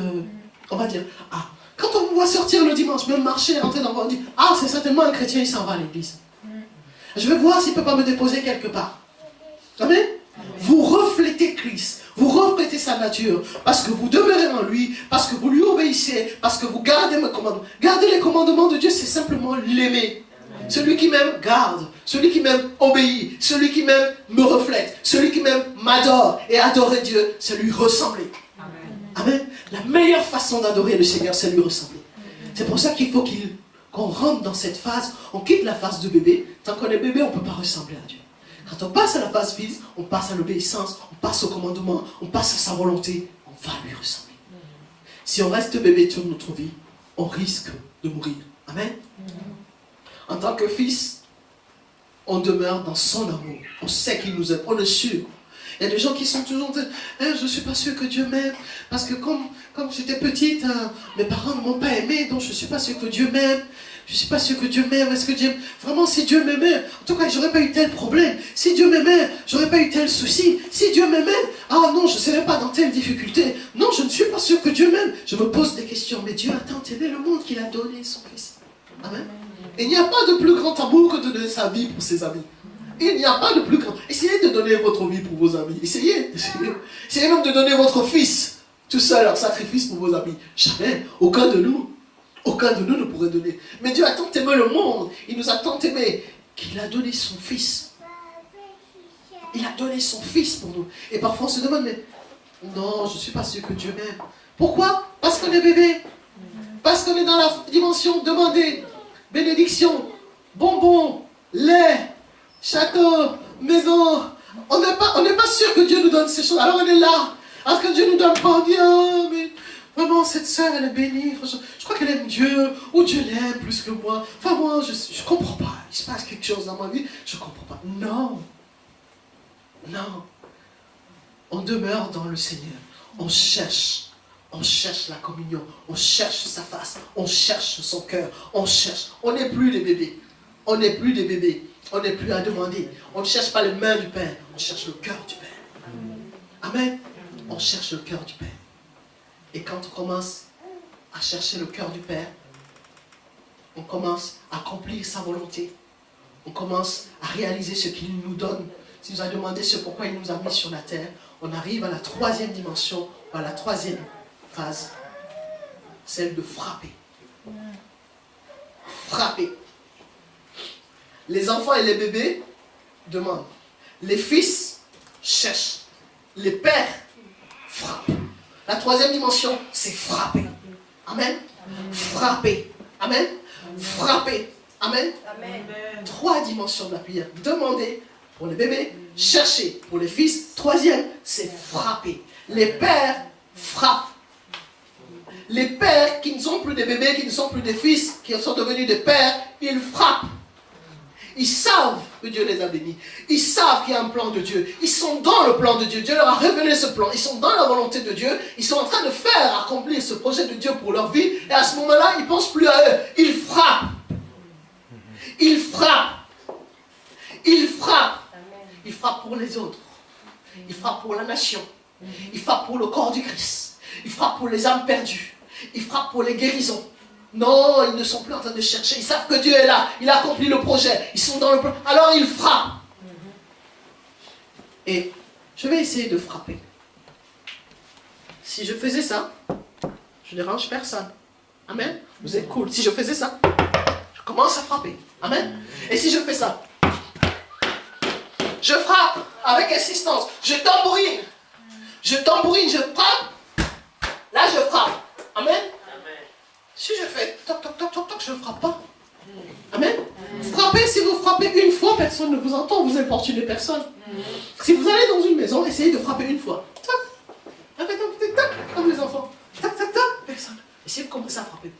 on va dire, ah. Quand on vous voit sortir le dimanche, même marcher, rentrer dans votre, on dit, ah c'est certainement un chrétien, il s'en va à l'église. Je vais voir s'il ne peut pas me déposer quelque part. Amen. Vous reflétez Christ, vous reflétez sa nature, parce que vous demeurez en lui, parce que vous lui obéissez, parce que vous gardez mes commandements. Garder les commandements de Dieu, c'est simplement l'aimer. Celui qui m'aime garde, celui qui m'aime obéit, celui qui m'aime me reflète, celui qui m'aime m'adore. Et adorer Dieu, c'est lui ressembler. Amen. La meilleure façon d'adorer le Seigneur, c'est lui ressembler. C'est pour ça qu'il faut qu'on rentre dans cette phase. On quitte la phase de bébé. Tant qu'on est bébé, on ne peut pas ressembler à Dieu. Quand on passe à la phase fils, on passe à l'obéissance, on passe au commandement, on passe à sa volonté, on va lui ressembler. Si on reste bébé toute notre vie, on risque de mourir. Amen. En tant que fils, on demeure dans son amour. On sait qu'il nous aime, on est sûr. Il y a des gens qui sont toujours dit, je ne suis pas sûr que Dieu m'aime, parce que comme j'étais petite, mes parents ne m'ont pas aimé, donc je ne suis pas sûr que Dieu m'aime. Je ne suis pas sûr que Dieu m'aime. Est-ce que Dieu... Vraiment, si Dieu m'aimait, en tout cas, je n'aurais pas eu tel problème. Si Dieu m'aimait, je n'aurais pas eu tel souci. Si Dieu m'aimait, ah non, je ne serais pas dans telle difficulté. Non, je ne suis pas sûr que Dieu m'aime. Je me pose des questions. Mais Dieu a tant aimé le monde qu'il a donné son Fils. Amen. Et il n'y a pas de plus grand amour que de donner sa vie pour ses amis. Il n'y a pas de plus grand. Essayez de donner votre vie pour vos amis. Essayez. Essayez même de donner votre fils tout seul en sacrifice pour vos amis. Jamais. Aucun de nous ne pourrait donner. Mais Dieu a tant aimé le monde, il nous a tant aimé, qu'il a donné son Fils. Il a donné son Fils pour nous. Et parfois on se demande, mais non, je ne suis pas sûr que Dieu m'aime. Pourquoi? Parce qu'on est bébé. Parce qu'on est dans la dimension demandée. Bénédiction, bonbons, lait, château, maison. On n'est pas sûr que Dieu nous donne ces choses. Alors on est là. Parce que Dieu nous donne pas, on dit, oh, mais vraiment, cette sœur, elle est bénie. Je crois qu'elle aime Dieu. Ou Dieu l'aime plus que moi. Enfin, moi, je ne comprends pas. Il se passe quelque chose dans ma vie. Je ne comprends pas. Non. Non. On demeure dans le Seigneur. On cherche la communion. On cherche sa face. On cherche son cœur. On cherche. On n'est plus des bébés. On n'est plus des bébés. On n'est plus à demander. On ne cherche pas les mains du Père. On cherche le cœur du Père. Amen. On cherche le cœur du Père. Et quand on commence à chercher le cœur du Père, on commence à accomplir sa volonté. On commence à réaliser ce qu'il nous donne. S'il nous a demandé ce pourquoi il nous a mis sur la terre, on arrive à la troisième dimension, à la troisième phase, celle de frapper. Frapper. Les enfants et les bébés demandent. Les fils cherchent. Les pères frappent. La troisième dimension, c'est frapper. Amen. Frapper. Amen. Frapper. Amen. Amen. 3 dimensions de la prière. Demander pour les bébés, chercher pour les fils. Troisième, c'est frapper. Les pères frappent. Les pères qui ne sont plus des bébés, qui ne sont plus des fils, qui sont devenus des pères, ils frappent. Ils savent que Dieu les a bénis. Ils savent qu'il y a un plan de Dieu. Ils sont dans le plan de Dieu. Dieu leur a révélé ce plan. Ils sont dans la volonté de Dieu. Ils sont en train de faire accomplir ce projet de Dieu pour leur vie. Et à ce moment-là, ils ne pensent plus à eux. Ils frappent. Ils frappent. Ils frappent. Ils frappent pour les autres. Ils frappent pour la nation. Ils frappent pour le corps du Christ. Ils frappent pour les âmes perdues. Ils frappent pour les guérisons. Non, ils ne sont plus en train de chercher. Ils savent que Dieu est là. Il a accompli le projet. Ils sont dans le plan. Alors ils frappent. Et je vais essayer de frapper. Si je faisais ça, je ne dérange personne. Amen. Vous êtes cool. Si je faisais ça, je commence à frapper. Amen. Et si je fais ça, je frappe avec insistance. Je tambourine. Je tambourine, je frappe. Là, je frappe. Amen. Si je fais toc toc toc toc toc, je ne frappe pas. Amen. Frappez, si vous frappez une fois, personne ne vous entend, vous importunez personne. Si vous allez dans une maison, essayez de frapper une fois. Tac, tac, tac, tac, comme les enfants. Tac, tac, tac, personne. Essayez de commencer à frapper.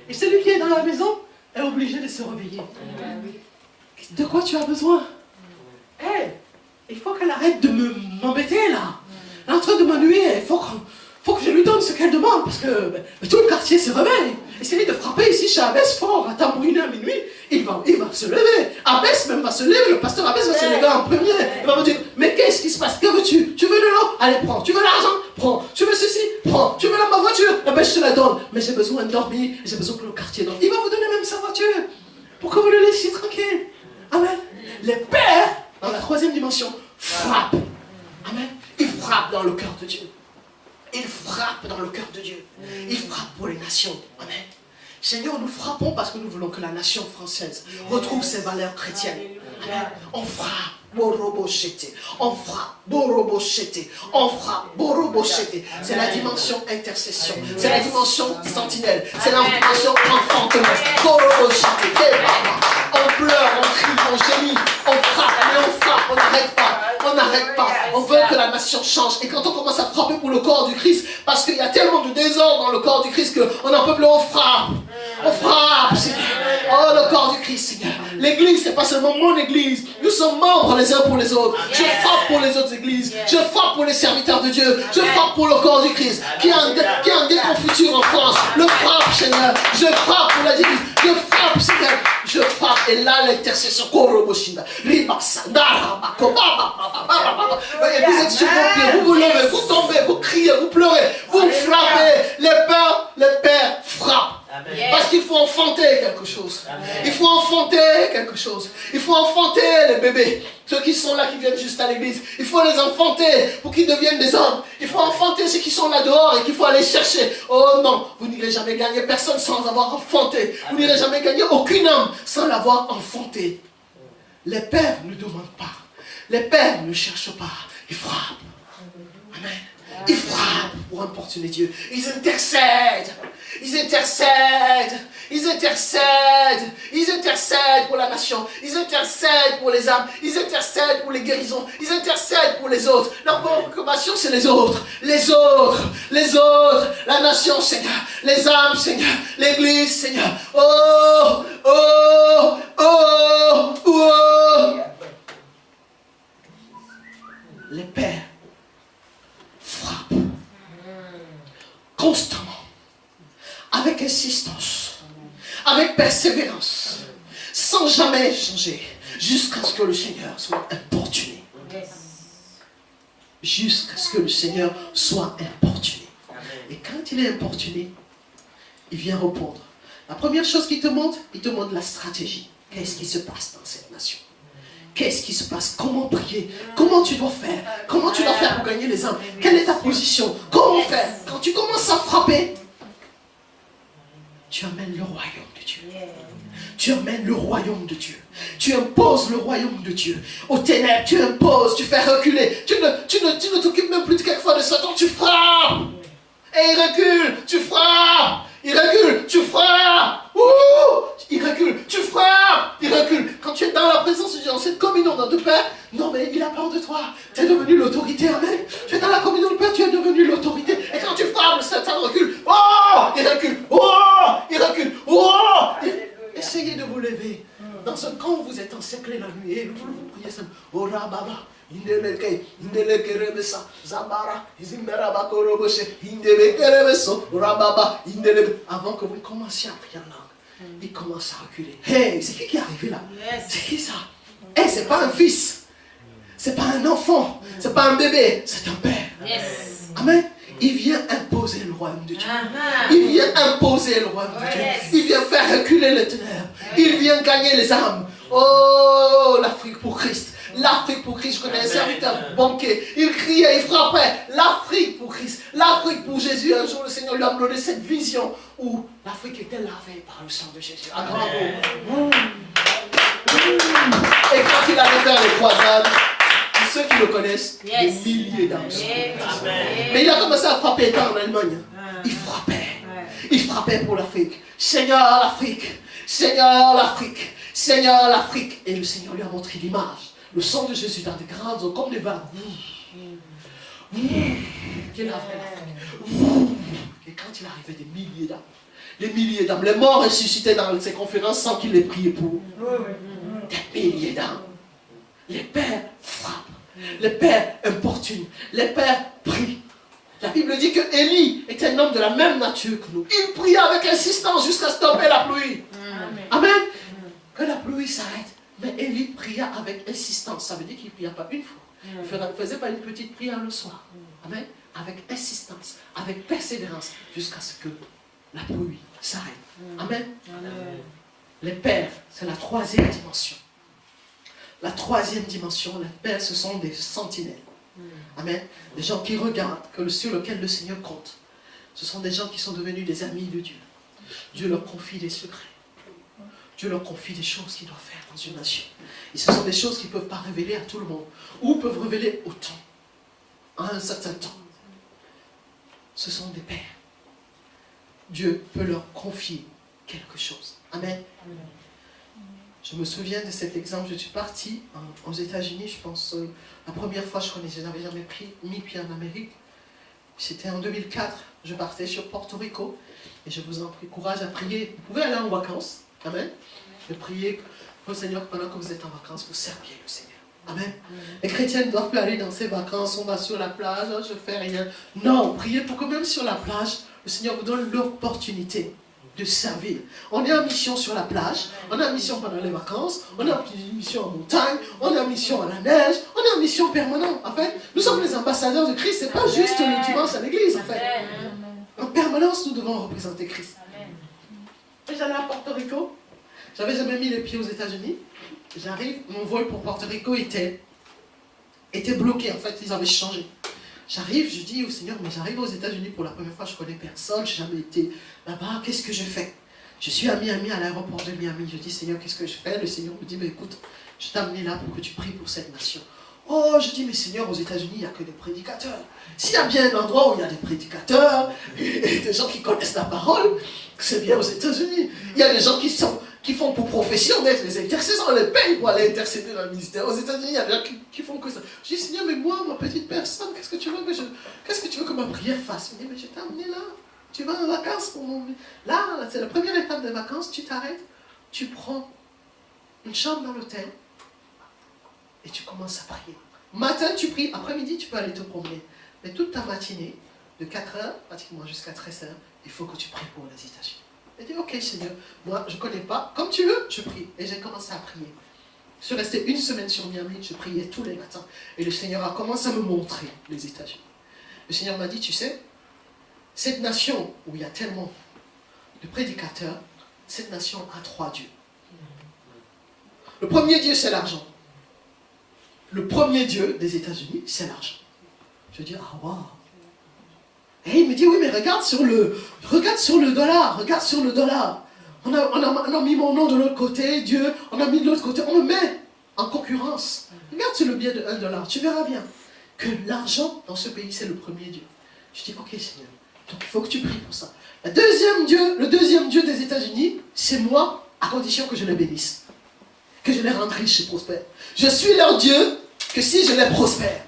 Et celui qui est dans la maison est obligé de se réveiller. De quoi tu as besoin? Il faut qu'elle arrête de m'embêter là. Elle est en train de m'ennuyer. Il faut que je lui donne ce qu'elle demande parce que tout le quartier se réveille. Essayez de frapper ici chez Abbès fort, à tambouriner à minuit. Il va se lever. Abbès même va se lever. Le pasteur Abbès va se lever en premier. Il va me dire, mais qu'est-ce qui se passe? Que veux-tu? Tu veux de l'eau? Allez, prends. Tu veux l'argent? Prends. Tu veux ceci? Prends. Tu veux ma voiture? Je te la donne. Mais j'ai besoin de dormir. J'ai besoin que le quartier dorme. Il va vous donner même sa voiture pour que vous le laissiez tranquille. Amen. Les pères, dans la troisième dimension, frappent. Amen. Ils frappent dans le cœur de Dieu. Ils frappent dans le cœur de Dieu. Ils frappent pour les nations. Amen. Seigneur, nous frappons parce que nous voulons que la nation française retrouve ses valeurs chrétiennes. Amen. On frappe. Borobochete. On frappe. Borobochete. On frappe. Borobochete. C'est la dimension intercession. C'est la dimension sentinelle. C'est la dimension enfantement. Borobochete. On pleure, on crie, on gémit. On frappe, mais on frappe. On n'arrête pas. On n'arrête pas. On veut que la nation change. Et quand on commence à frapper pour le corps du Christ, parce qu'il y a tellement de désordre dans le corps du Christ qu'on n'en peut plus, on frappe. On frappe, Seigneur. Oh, le corps du Christ, Seigneur. L'église, c'est pas seulement mon église. Nous sommes membres les uns pour les autres. Je frappe pour les autres églises. Je frappe pour les serviteurs de Dieu. Je frappe pour le corps du Christ qui est en déconfiture en France. Le frappe, Seigneur. Je frappe pour la Église. Je frappe, Seigneur. Je frappe. Et là, l'intercession. Et vous êtes sur vos pieds. Vous vous levez, vous tombez, vous criez, vous pleurez, vous frappez. Les pères frappent. Parce qu'il faut enfanter quelque chose. Il faut enfanter quelque chose. Il faut enfanter les bébés. Ceux qui sont là, qui viennent juste à l'église. Il faut les enfanter pour qu'ils deviennent des hommes. Il faut enfanter ceux qui sont là dehors et qu'il faut aller chercher. Oh non, vous n'irez jamais gagner personne sans avoir enfanté. Vous n'irez jamais gagner aucune âme sans l'avoir enfanté. Les pères ne demandent pas. Les pères ne cherchent pas. Ils frappent. Amen. Ils frappent pour importuner Dieu. Ils intercèdent. Ils intercèdent. Ils intercèdent. Ils intercèdent pour la nation. Ils intercèdent pour les âmes. Ils intercèdent pour les guérisons. Ils intercèdent pour les autres. Leur préoccupation, c'est les autres. Les autres. Les autres. La nation, Seigneur. Les âmes, Seigneur. L'église, Seigneur. Oh, oh, oh, oh. Les pères frappent constamment, avec insistance, avec persévérance, sans jamais changer, jusqu'à ce que le Seigneur soit importuné. Jusqu'à ce que le Seigneur soit importuné. Et quand il est importuné, il vient répondre. La première chose qu'il te montre, il te montre la stratégie. Qu'est-ce qui se passe dans cette nation? Qu'est-ce qui se passe? Comment prier? Comment tu dois faire? Comment tu dois faire pour gagner les âmes? Quelle est ta position? Comment faire? Quand tu commences à frapper, tu amènes le royaume de Dieu. Tu amènes le royaume de Dieu. Tu imposes le royaume de Dieu. Aux ténèbres, tu imposes, tu fais reculer. Tu ne t'occupes même plus de quelquefois de Satan, tu frappes. Et il recule, tu frappes. Il recule, tu frappes. Il recule, tu frappes. Il recule. Quand tu es dans la présence de Dieu, dans cette communion dans deux pères, non mais il a peur de toi. Tu es devenu l'autorité, amen. Tu es dans la communion de Père, tu es devenu l'autorité. Et quand tu frappes, le Satan recule. Oh, il recule. Oh, il recule. Oh. Essayez de vous lever. Dans ce camp où vous êtes encerclés la nuit, et vous priez ça. Oh, Rababa. Avant que vous commenciez à prier en langue, il commence à reculer. Hey, c'est qui est arrivé là? C'est qui ça? Hey, c'est pas un fils, c'est pas un enfant, c'est pas un bébé, c'est un père. Amen. Il vient imposer le royaume de Dieu. Il vient imposer le royaume de Dieu. Il vient faire reculer les ténèbres. Il vient gagner les âmes. Oh, l'Afrique pour Christ. L'Afrique pour Christ. Je connais un serviteur banquier. Il criait, il frappait. L'Afrique pour Christ. L'Afrique pour Jésus. Un jour, le Seigneur lui a donné cette vision où l'Afrique était lavée par le sang de Jésus. Un grand mot. Et quand il allait faire les croisades, ceux qui le connaissent, des milliers d'âmes. Mais il a commencé à frapper en Allemagne. Il frappait. Il frappait pour l'Afrique. Seigneur, l'Afrique. Seigneur, l'Afrique. Seigneur, l'Afrique. Et le Seigneur lui a montré l'image. Le sang de Jésus dans des grandes eaux, comme des vagues. Qu'il a fait l'Afrique. Et quand il arrivait des milliers d'âmes, les milliers d'âmes. Les morts ressuscitaient dans ces conférences sans qu'il les priait pour. Des milliers d'âmes. Les pères frappent. Les pères importunent. Les pères prient. La Bible dit que Élie était un homme de la même nature que nous. Il pria avec insistance jusqu'à stopper la pluie. Amen. Que la pluie s'arrête. Mais Élie pria avec insistance. Ça veut dire qu'il ne pria pas une fois. Il ne faisait pas une petite prière le soir. Amen. Avec insistance, avec persévérance, jusqu'à ce que la pluie s'arrête. Amen. Les pères, c'est la troisième dimension. La troisième dimension, les pères, ce sont des sentinelles. Amen. Des gens qui regardent, sur lesquels le Seigneur compte. Ce sont des gens qui sont devenus des amis de Dieu. Dieu leur confie des secrets. Dieu leur confie des choses qu'ils doivent faire dans une nation. Et ce sont des choses qu'ils ne peuvent pas révéler à tout le monde. Ou peuvent révéler au temps. À un certain temps. Ce sont des pères. Dieu peut leur confier quelque chose. Amen. Je me souviens de cet exemple. Je suis partie aux États-Unis, je pense, la première fois, je n'avais jamais mis pied en Amérique. C'était en 2004. Je partais sur Porto Rico. Et je vous encourage à prier. Vous pouvez aller en vacances. Amen. De prier au Seigneur pendant que vous êtes en vacances. Vous serviez le Seigneur. Amen. Les chrétiens ne doivent plus aller dans ces vacances. On va sur la plage, je ne fais rien. Non, priez pour que même sur la plage, le Seigneur vous donne l'opportunité de servir. On est en mission sur la plage, on est en mission pendant les vacances, on est en mission en montagne, on est en mission à la neige, on est en mission permanente. En fait, nous sommes les ambassadeurs de Christ, ce n'est pas juste le dimanche à l'église. En fait, en permanence, nous devons représenter Christ. Et j'allais à Porto Rico, j'avais jamais mis les pieds aux États-Unis. J'arrive, mon vol pour Porto Rico était bloqué. En fait, ils avaient changé. J'arrive, je dis au Seigneur, mais j'arrive aux États-Unis pour la première fois, je ne connais personne, je n'ai jamais été là-bas, qu'est-ce que je fais? Je suis à Miami, à l'aéroport de Miami. Je dis, Seigneur, qu'est-ce que je fais? Le Seigneur me dit, mais écoute, je t'ai amené là pour que tu pries pour cette nation. Oh, je dis, mais Seigneur, aux États-Unis, il n'y a que des prédicateurs. S'il y a bien un endroit où il y a des prédicateurs et des gens qui connaissent la parole, c'est bien aux États-Unis. Il y a des gens qui font pour profession d'être les intercesseurs, on les paye pour aller intercéder dans le ministère. Aux États-Unis, il y a des gens qui font que ça. Je dis, Seigneur, mais moi, ma petite personne, qu'est-ce que tu veux que ma prière fasse? Il me dit, mais je t'ai amené là. Tu vas en vacances pour mon... Là, c'est la première étape des vacances, tu t'arrêtes, tu prends une chambre dans l'hôtel et tu commences à prier. Matin, tu pries, après-midi, tu peux aller te promener. Mais toute ta matinée, de 4h pratiquement jusqu'à 13h, il faut que tu pries pour les États-Unis. Il dit, ok Seigneur, moi je ne connais pas, comme tu veux, je prie. Et j'ai commencé à prier. Je suis resté une semaine sur Miami, je priais tous les matins. Et le Seigneur a commencé à me montrer les États-Unis. Le Seigneur m'a dit, tu sais, cette nation où il y a tellement de prédicateurs, cette nation a 3 dieux. Le premier Dieu, c'est l'argent. Le premier Dieu des États-Unis, c'est l'argent. Je dis, ah waouh. Et il me dit, oui, mais regarde sur le dollar, regarde sur le dollar. On a mis mon nom de l'autre côté, Dieu, on a mis de l'autre côté, on me met en concurrence. Regarde sur le billet de $1, tu verras bien que l'argent dans ce pays, c'est le premier Dieu. Je dis, ok Seigneur, donc il faut que tu pries pour ça. Le deuxième Dieu des États-Unis, c'est moi, à condition que je les bénisse. Que je les rende riches et prospères. Je suis leur Dieu que si je les prospère.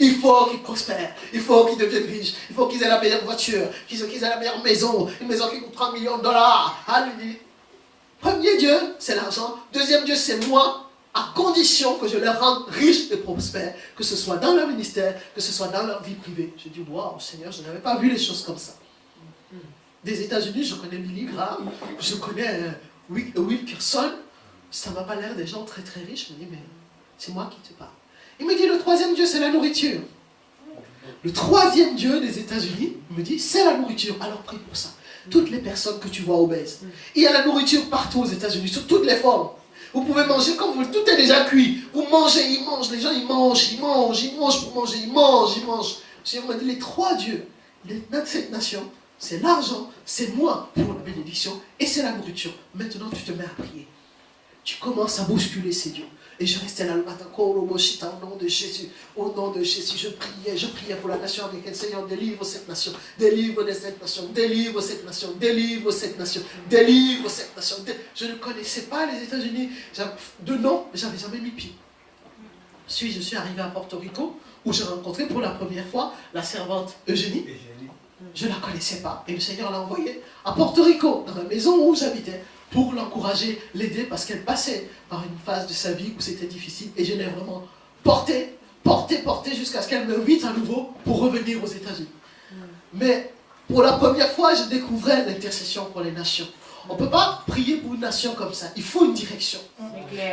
Il faut qu'ils prospèrent, il faut qu'ils deviennent riches, il faut qu'ils aient la meilleure voiture, qu'ils aient la meilleure maison, une maison qui coûte 30 millions de dollars. Alléluia. Premier Dieu, c'est l'argent. Deuxième Dieu, c'est moi, à condition que je les rende riches et prospères, que ce soit dans leur ministère, que ce soit dans leur vie privée. Je dis, waouh, Seigneur, je n'avais pas vu les choses comme ça. Des États-Unis, je connais Billy Graham, je connais Wilkerson. Ça ne m'a pas l'air des gens très très riches. Je me dis, mais c'est moi qui te parle. Il me dit, le troisième Dieu, c'est la nourriture. Le troisième Dieu des États-Unis, il me dit, c'est la nourriture. Alors prie pour ça. Toutes les personnes que tu vois obèses. Il y a la nourriture partout aux États-Unis, sous toutes les formes. Vous pouvez manger comme vous, tout est déjà cuit. Vous mangez, ils mangent, les gens ils mangent pour manger, ils mangent. Le Seigneur m'a dit, les 3 dieux de cette nation, c'est l'argent, c'est moi pour la bénédiction, et c'est la nourriture. Maintenant, tu te mets à prier. Tu commences à bousculer ces dieux. Et je restais là le matin, au nom de Jésus, au nom de Jésus, je priais pour la nation américaine. Seigneur, délivre cette nation, délivre cette nation, délivre cette nation, délivre cette nation, délivre cette nation. Je ne connaissais pas les États-Unis, de nom, mais je n'avais jamais mis pied. Je suis arrivé à Porto Rico, où j'ai rencontré pour la première fois la servante Eugénie. Je ne la connaissais pas. Et le Seigneur l'a envoyée à Porto Rico, dans la maison où j'habitais, pour l'encourager, l'aider, parce qu'elle passait par une phase de sa vie où c'était difficile. Et je l'ai vraiment portée jusqu'à ce qu'elle m'invite à nouveau pour revenir aux États-Unis. Mais pour la première fois, je découvrais l'intercession pour les nations. On ne peut pas prier pour une nation comme ça. Il faut une direction.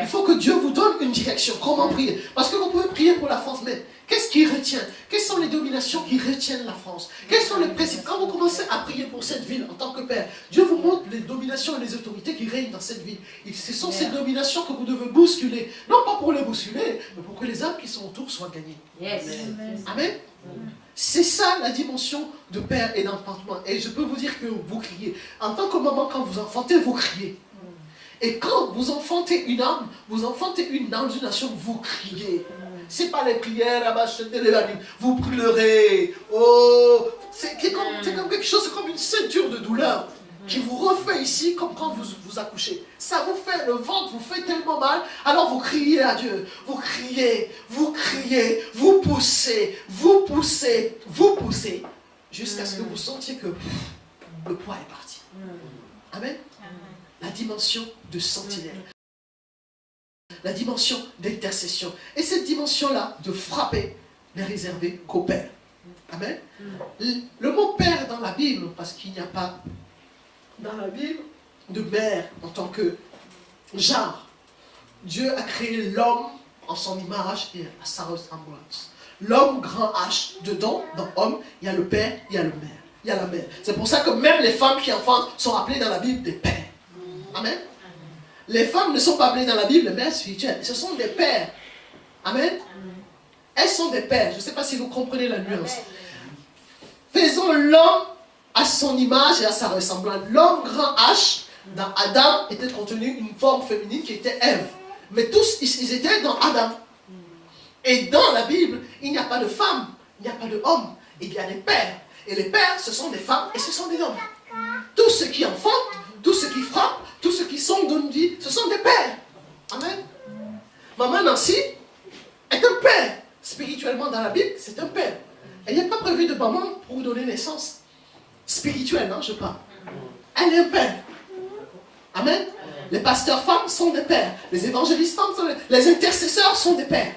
Il faut que Dieu vous donne une direction. Comment prier? Parce que vous pouvez prier pour la France, mais qu'est-ce qui retient? Quelles sont les dominations qui retiennent la France? Quels sont les principes? Quand vous commencez à prier pour cette ville en tant que père, Dieu vous montre les dominations et les autorités qui règnent dans cette ville. Et ce sont ces dominations que vous devez bousculer. Non pas pour les bousculer, mais pour que les âmes qui sont autour soient gagnées. Yes. Amen. C'est ça la dimension de père et d'enfantement. Et je peux vous dire que vous criez. En tant que maman, quand vous enfantez, vous criez. Et quand vous enfantez une âme, vous enfantez une dans une nation, vous criez. C'est pas les prières à m'acheter les Bible. Vous pleurez. Oh, c'est comme quelque chose, c'est comme une ceinture de douleur qui vous refait ici comme quand vous accouchez. Ça vous fait, le ventre vous fait tellement mal, alors vous criez à Dieu. Vous criez, vous poussez, jusqu'à ce que vous sentiez que le poids est parti. Amen. La dimension de sentinelle. La dimension d'intercession. Et cette dimension-là, de frapper, n'est réservée qu'au Père. Amen. Le mot Père dans la Bible, parce qu'il n'y a pas dans la Bible de mère en tant que genre. Dieu a créé l'homme en son image et à sa ressemblance. L'homme, grand H, dedans, dans homme, il y a le père, il y a le mère, il y a la mère. C'est pour ça que même les femmes qui enfantent sont appelées dans la Bible des pères. Amen. Les femmes ne sont pas appelées dans la Bible les mères spirituelles, ce sont des pères. Amen. Elles sont des pères. Je ne sais pas si vous comprenez la nuance. Faisons l'homme à son image et à sa ressemblance. L'homme grand H, dans Adam, était contenu une forme féminine qui était Ève. Mais tous, ils étaient dans Adam. Et dans la Bible, il n'y a pas de femme, il n'y a pas d'homme, il y a des pères. Et les pères, ce sont des femmes et ce sont des hommes. Tous ceux qui enfantent, tous ceux qui frappent, tous ceux qui sont d'une vie, ce sont des pères. Amen. Maman Nancy est un père. Spirituellement, dans la Bible, c'est un père. Il n'y a pas prévu de maman pour vous donner naissance. Spirituelle, je parle. Elle est un père. Amen. Les pasteurs femmes sont des pères. Les évangélistes femmes sont les intercesseurs sont des pères.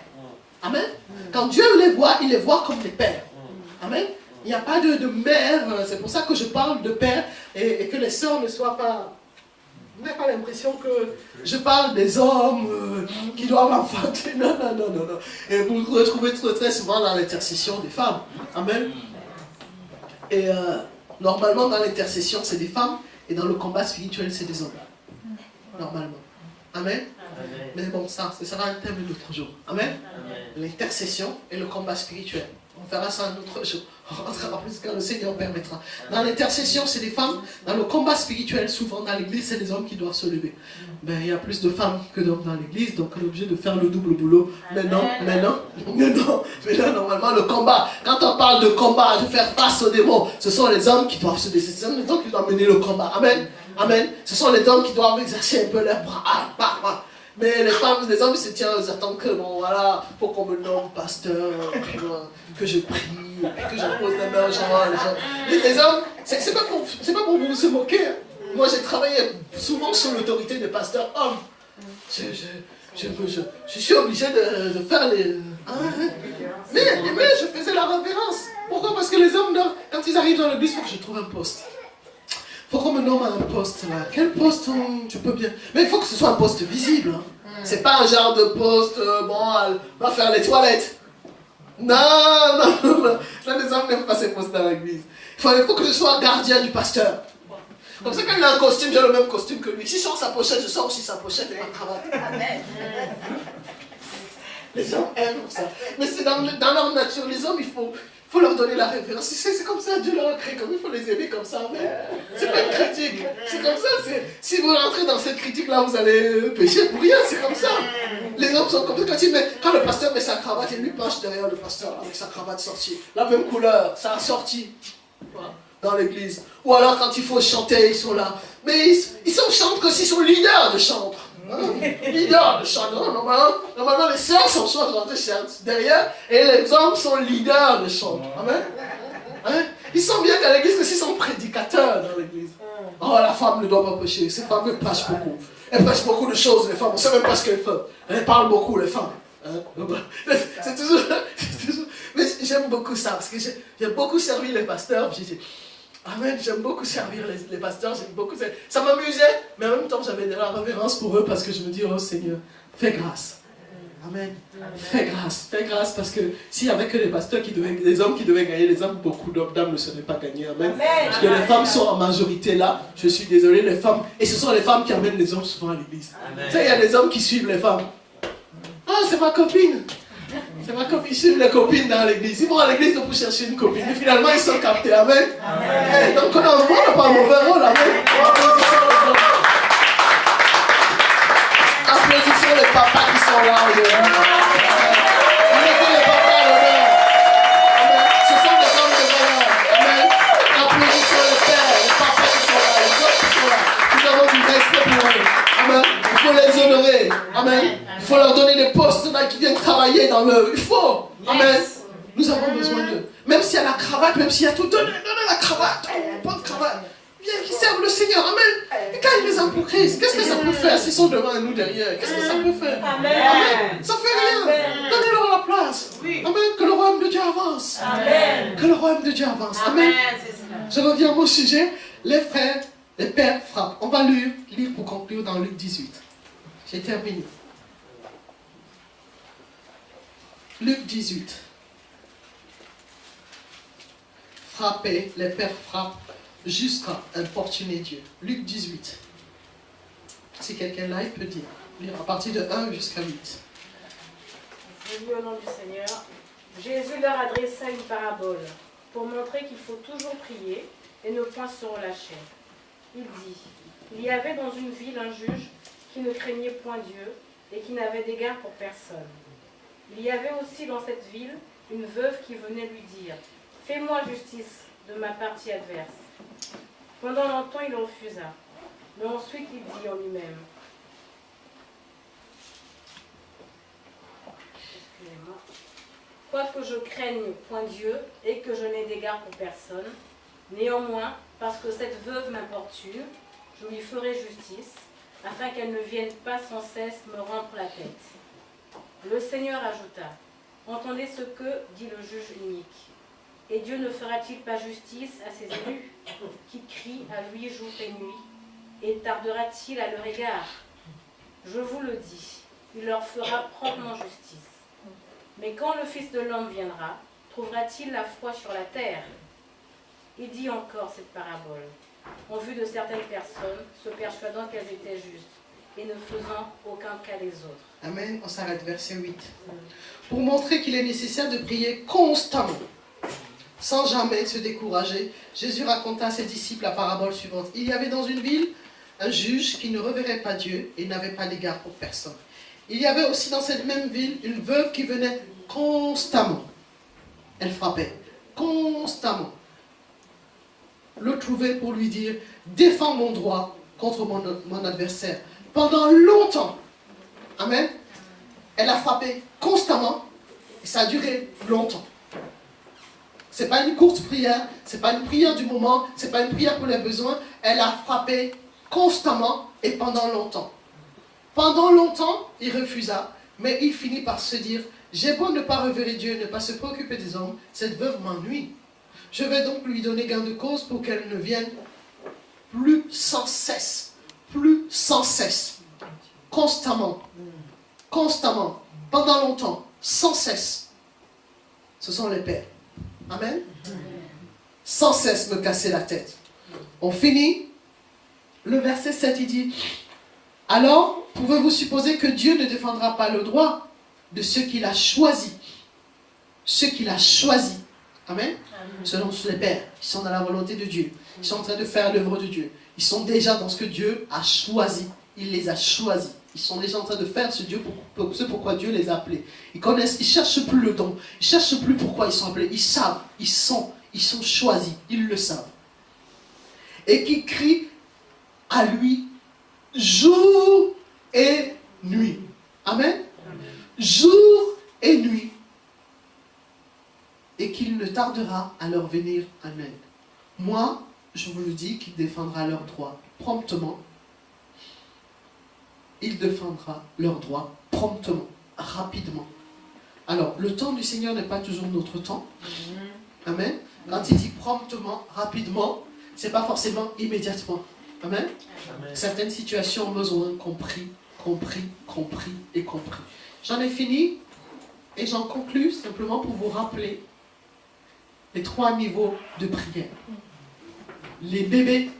Amen. Quand Dieu les voit, il les voit comme des pères. Amen. Il n'y a pas de mère. C'est pour ça que je parle de père et que les sœurs ne soient pas... Vous n'avez pas l'impression que je parle des hommes qui doivent enfanter. Non. Et vous le retrouvez très souvent dans l'intercession des femmes. Amen. Et normalement, dans l'intercession, c'est des femmes. Et dans le combat spirituel, c'est des hommes. Normalement. Amen. Mais bon, ça, ce sera un thème d'un autre jour. Amen. L'intercession et le combat spirituel. On fera ça un autre jour. On rentrera plus quand le Seigneur permettra. Dans l'intercession, c'est des femmes. Dans le combat spirituel, souvent dans l'église, c'est des hommes qui doivent se lever. Ben, il y a plus de femmes que d'hommes dans l'église, donc on est obligé de faire le double boulot. Mais non. Mais là, normalement, le combat, quand on parle de combat, de faire face aux démons, ce sont les hommes qui doivent se décider. Ce sont les hommes qui doivent mener le combat. Amen. Amen. Ce sont les hommes qui doivent exercer un peu leur bras. Mais les femmes, les hommes, ils se tiennent, ils attendent que, bon, voilà, pour qu'on me nomme pasteur, que je prie, que je pose la main aux gens. Les hommes, c'est pas pour vous se moquer. Hein. Moi, j'ai travaillé souvent sous l'autorité des pasteurs hommes. Je suis obligé de faire les... Mais je faisais la révérence. Pourquoi? Parce que les hommes, quand ils arrivent dans l'église, il faut que je trouve un poste. Il faut qu'on me nomme à un poste là. Quel poste tu peux bien... Mais il faut que ce soit un poste visible. Hein. C'est pas un genre de poste, va faire les toilettes. Non. Là, les hommes n'aiment pas ces postes dans l'église. Il faut que je sois gardien du pasteur. Comme ça, quand il a un costume, j'ai le même costume que lui. Si je sors sa pochette, je sors aussi sa pochette et ma cravate. Amen. Les gens aiment ça. Mais c'est dans leur nature. Les hommes, il faut leur donner la révérence. C'est comme ça, Dieu leur a créé comme il faut les aimer comme ça. C'est pas une critique. C'est comme ça. Si vous rentrez dans cette critique-là, vous allez pécher pour rien. C'est comme ça. Les hommes sont comme ça. Quand le pasteur met sa cravate, et lui penche derrière le pasteur avec sa cravate sortie. La même couleur, ça a sorti dans l'église. Ou alors quand il faut chanter, ils sont là. Mais ils sont chantent que s'ils sont leaders de chantre. Leaders de chant. Normalement, les sœurs sont chantantes derrière et les hommes sont leaders de chant. Amen. Ils sont bien qu'à l'église, aussi ils sont prédicateurs dans l'église. Oh, la femme ne doit pas prêcher. Ces femmes, elles prêchent beaucoup. Elles prêchent beaucoup de choses, les femmes. On ne sait même pas ce qu'elles font. Elles parlent beaucoup, les femmes. Hein? C'est toujours... Mais j'aime beaucoup ça, parce que j'ai beaucoup servi les pasteurs. Amen, j'aime beaucoup servir les pasteurs. Ça m'amusait, mais en même temps, j'avais de la révérence pour eux, parce que je me dis, oh Seigneur, fais grâce. Amen. Fais grâce, parce que s'il n'y avait que les pasteurs les hommes qui devaient gagner les âmes, beaucoup d'âmes ne seraient pas gagnées. Amen. Parce que les femmes sont en majorité là. Je suis désolé, les femmes. Et ce sont les femmes qui amènent les hommes souvent à l'église. Tu sais, il y a des hommes qui suivent les femmes. Ah, c'est ma copine. C'est ma copine. Ils suivent les copines dans l'église. Ils vont à l'église pour chercher une copine. Et finalement, ils sont captés. Amen. Hey, donc, on n'a pas un mauvais rôle. Amen. Applaudissons les papas qui sont là aujourd'hui. Mettez les papas à l'honneur. Amen. Ce sont des hommes de valeur. Amen. Applaudissons les pères, les papas qui sont là, les hommes qui sont là. Nous avons du respect pour eux. Amen. Il faut les honorer. Amen. Il faut leur donner des postes là qui viennent travailler dans le. Il faut. Amen. Nous avons besoin d'eux. Même s'il y a la cravate, même s'il y a tout, donnez la cravate. Oh, pas de cravate. Bien qu'ils servent le Seigneur, amen. Et quand ils les ont pour Christ, qu'est-ce que ça peut faire s'ils sont devant et nous derrière? Qu'est-ce que ça peut faire? Amen. Ça fait rien. Donnez-leur la place. Amen. Que le royaume de Dieu avance. Amen. Que le royaume de Dieu avance. Amen. Je reviens à mon sujet. Les frères, les pères frappent. On va lire pour conclure dans Luc 18. J'ai terminé. Luc 18. Frapper, les pères frappent jusqu'à importuner Dieu. Luc 18. Si quelqu'un là, il peut dire. Lire à partir de 1 jusqu'à 8. Je lis au nom du Seigneur. Jésus leur adressa une parabole pour montrer qu'il faut toujours prier et ne point se relâcher. Il dit, il y avait dans une ville un juge qui ne craignait point Dieu et qui n'avait d'égard pour personne. Il y avait aussi dans cette ville une veuve qui venait lui dire, fais-moi justice de ma partie adverse. Pendant longtemps, il refusa. Mais ensuite, il dit en lui-même, excusez-moi, quoique je craigne point Dieu et que je n'ai d'égard pour personne, néanmoins, parce que cette veuve m'importune, je lui ferai justice, afin qu'elle ne vienne pas sans cesse me rompre la tête. Le Seigneur ajouta, entendez ce que dit le juge unique. Et Dieu ne fera-t-il pas justice à ses élus, qui crient à lui jour et nuit, et tardera-t-il à leur égard? Je vous le dis, il leur fera promptement justice. Mais quand le Fils de l'homme viendra, trouvera-t-il la foi sur la terre? Il dit encore cette parabole, en vue de certaines personnes, se persuadant qu'elles étaient justes, et ne faisant aucun cas des autres. Amen, on s'arrête, verset 8. Pour montrer qu'il est nécessaire de prier constamment, sans jamais se décourager, Jésus raconta à ses disciples la parabole suivante. Il y avait dans une ville un juge qui ne reverrait pas Dieu et n'avait pas d'égard pour personne. Il y avait aussi dans cette même ville une veuve qui venait constamment. Elle frappait constamment. Le trouvait pour lui dire « Défends mon droit contre mon adversaire » pendant longtemps. Amen. Elle a frappé constamment et ça a duré longtemps. Ce n'est pas une courte prière, ce n'est pas une prière du moment, ce n'est pas une prière pour les besoins. Elle a frappé constamment et pendant longtemps. Pendant longtemps, il refusa, mais il finit par se dire, j'ai beau ne pas révérer Dieu, ne pas se préoccuper des hommes, cette veuve m'ennuie. Je vais donc lui donner gain de cause pour qu'elle ne vienne plus sans cesse, constamment, pendant longtemps, sans cesse. Ce sont les pères. Amen. Sans cesse me casser la tête. On finit. Le verset 7, il dit, alors, pouvez-vous supposer que Dieu ne défendra pas le droit de ceux qu'il a choisis? Ceux qu'il a choisis. Amen. Selon les pères, ils sont dans la volonté de Dieu. Ils sont en train de faire l'œuvre de Dieu. Ils sont déjà dans ce que Dieu a choisi. Il les a choisis. Ils sont déjà en train de faire ce pourquoi Dieu les a appelés. Ils connaissent, ils ne cherchent plus le don. Ils ne cherchent plus pourquoi ils sont appelés. Ils savent, ils sont choisis. Ils le savent. Et qui crient à lui jour et nuit. Amen. Jour et nuit. Et qu'il ne tardera à leur venir en aide. Moi, je vous le dis qu'il défendra leurs droits promptement. Il défendra leurs droits promptement, rapidement. Alors, le temps du Seigneur n'est pas toujours notre temps. Amen. Quand il dit promptement, rapidement, ce n'est pas forcément immédiatement. Amen. Amen. Certaines situations ont besoin compris. J'en ai fini et j'en conclus simplement pour vous rappeler les 3 niveaux de prière. Les bébés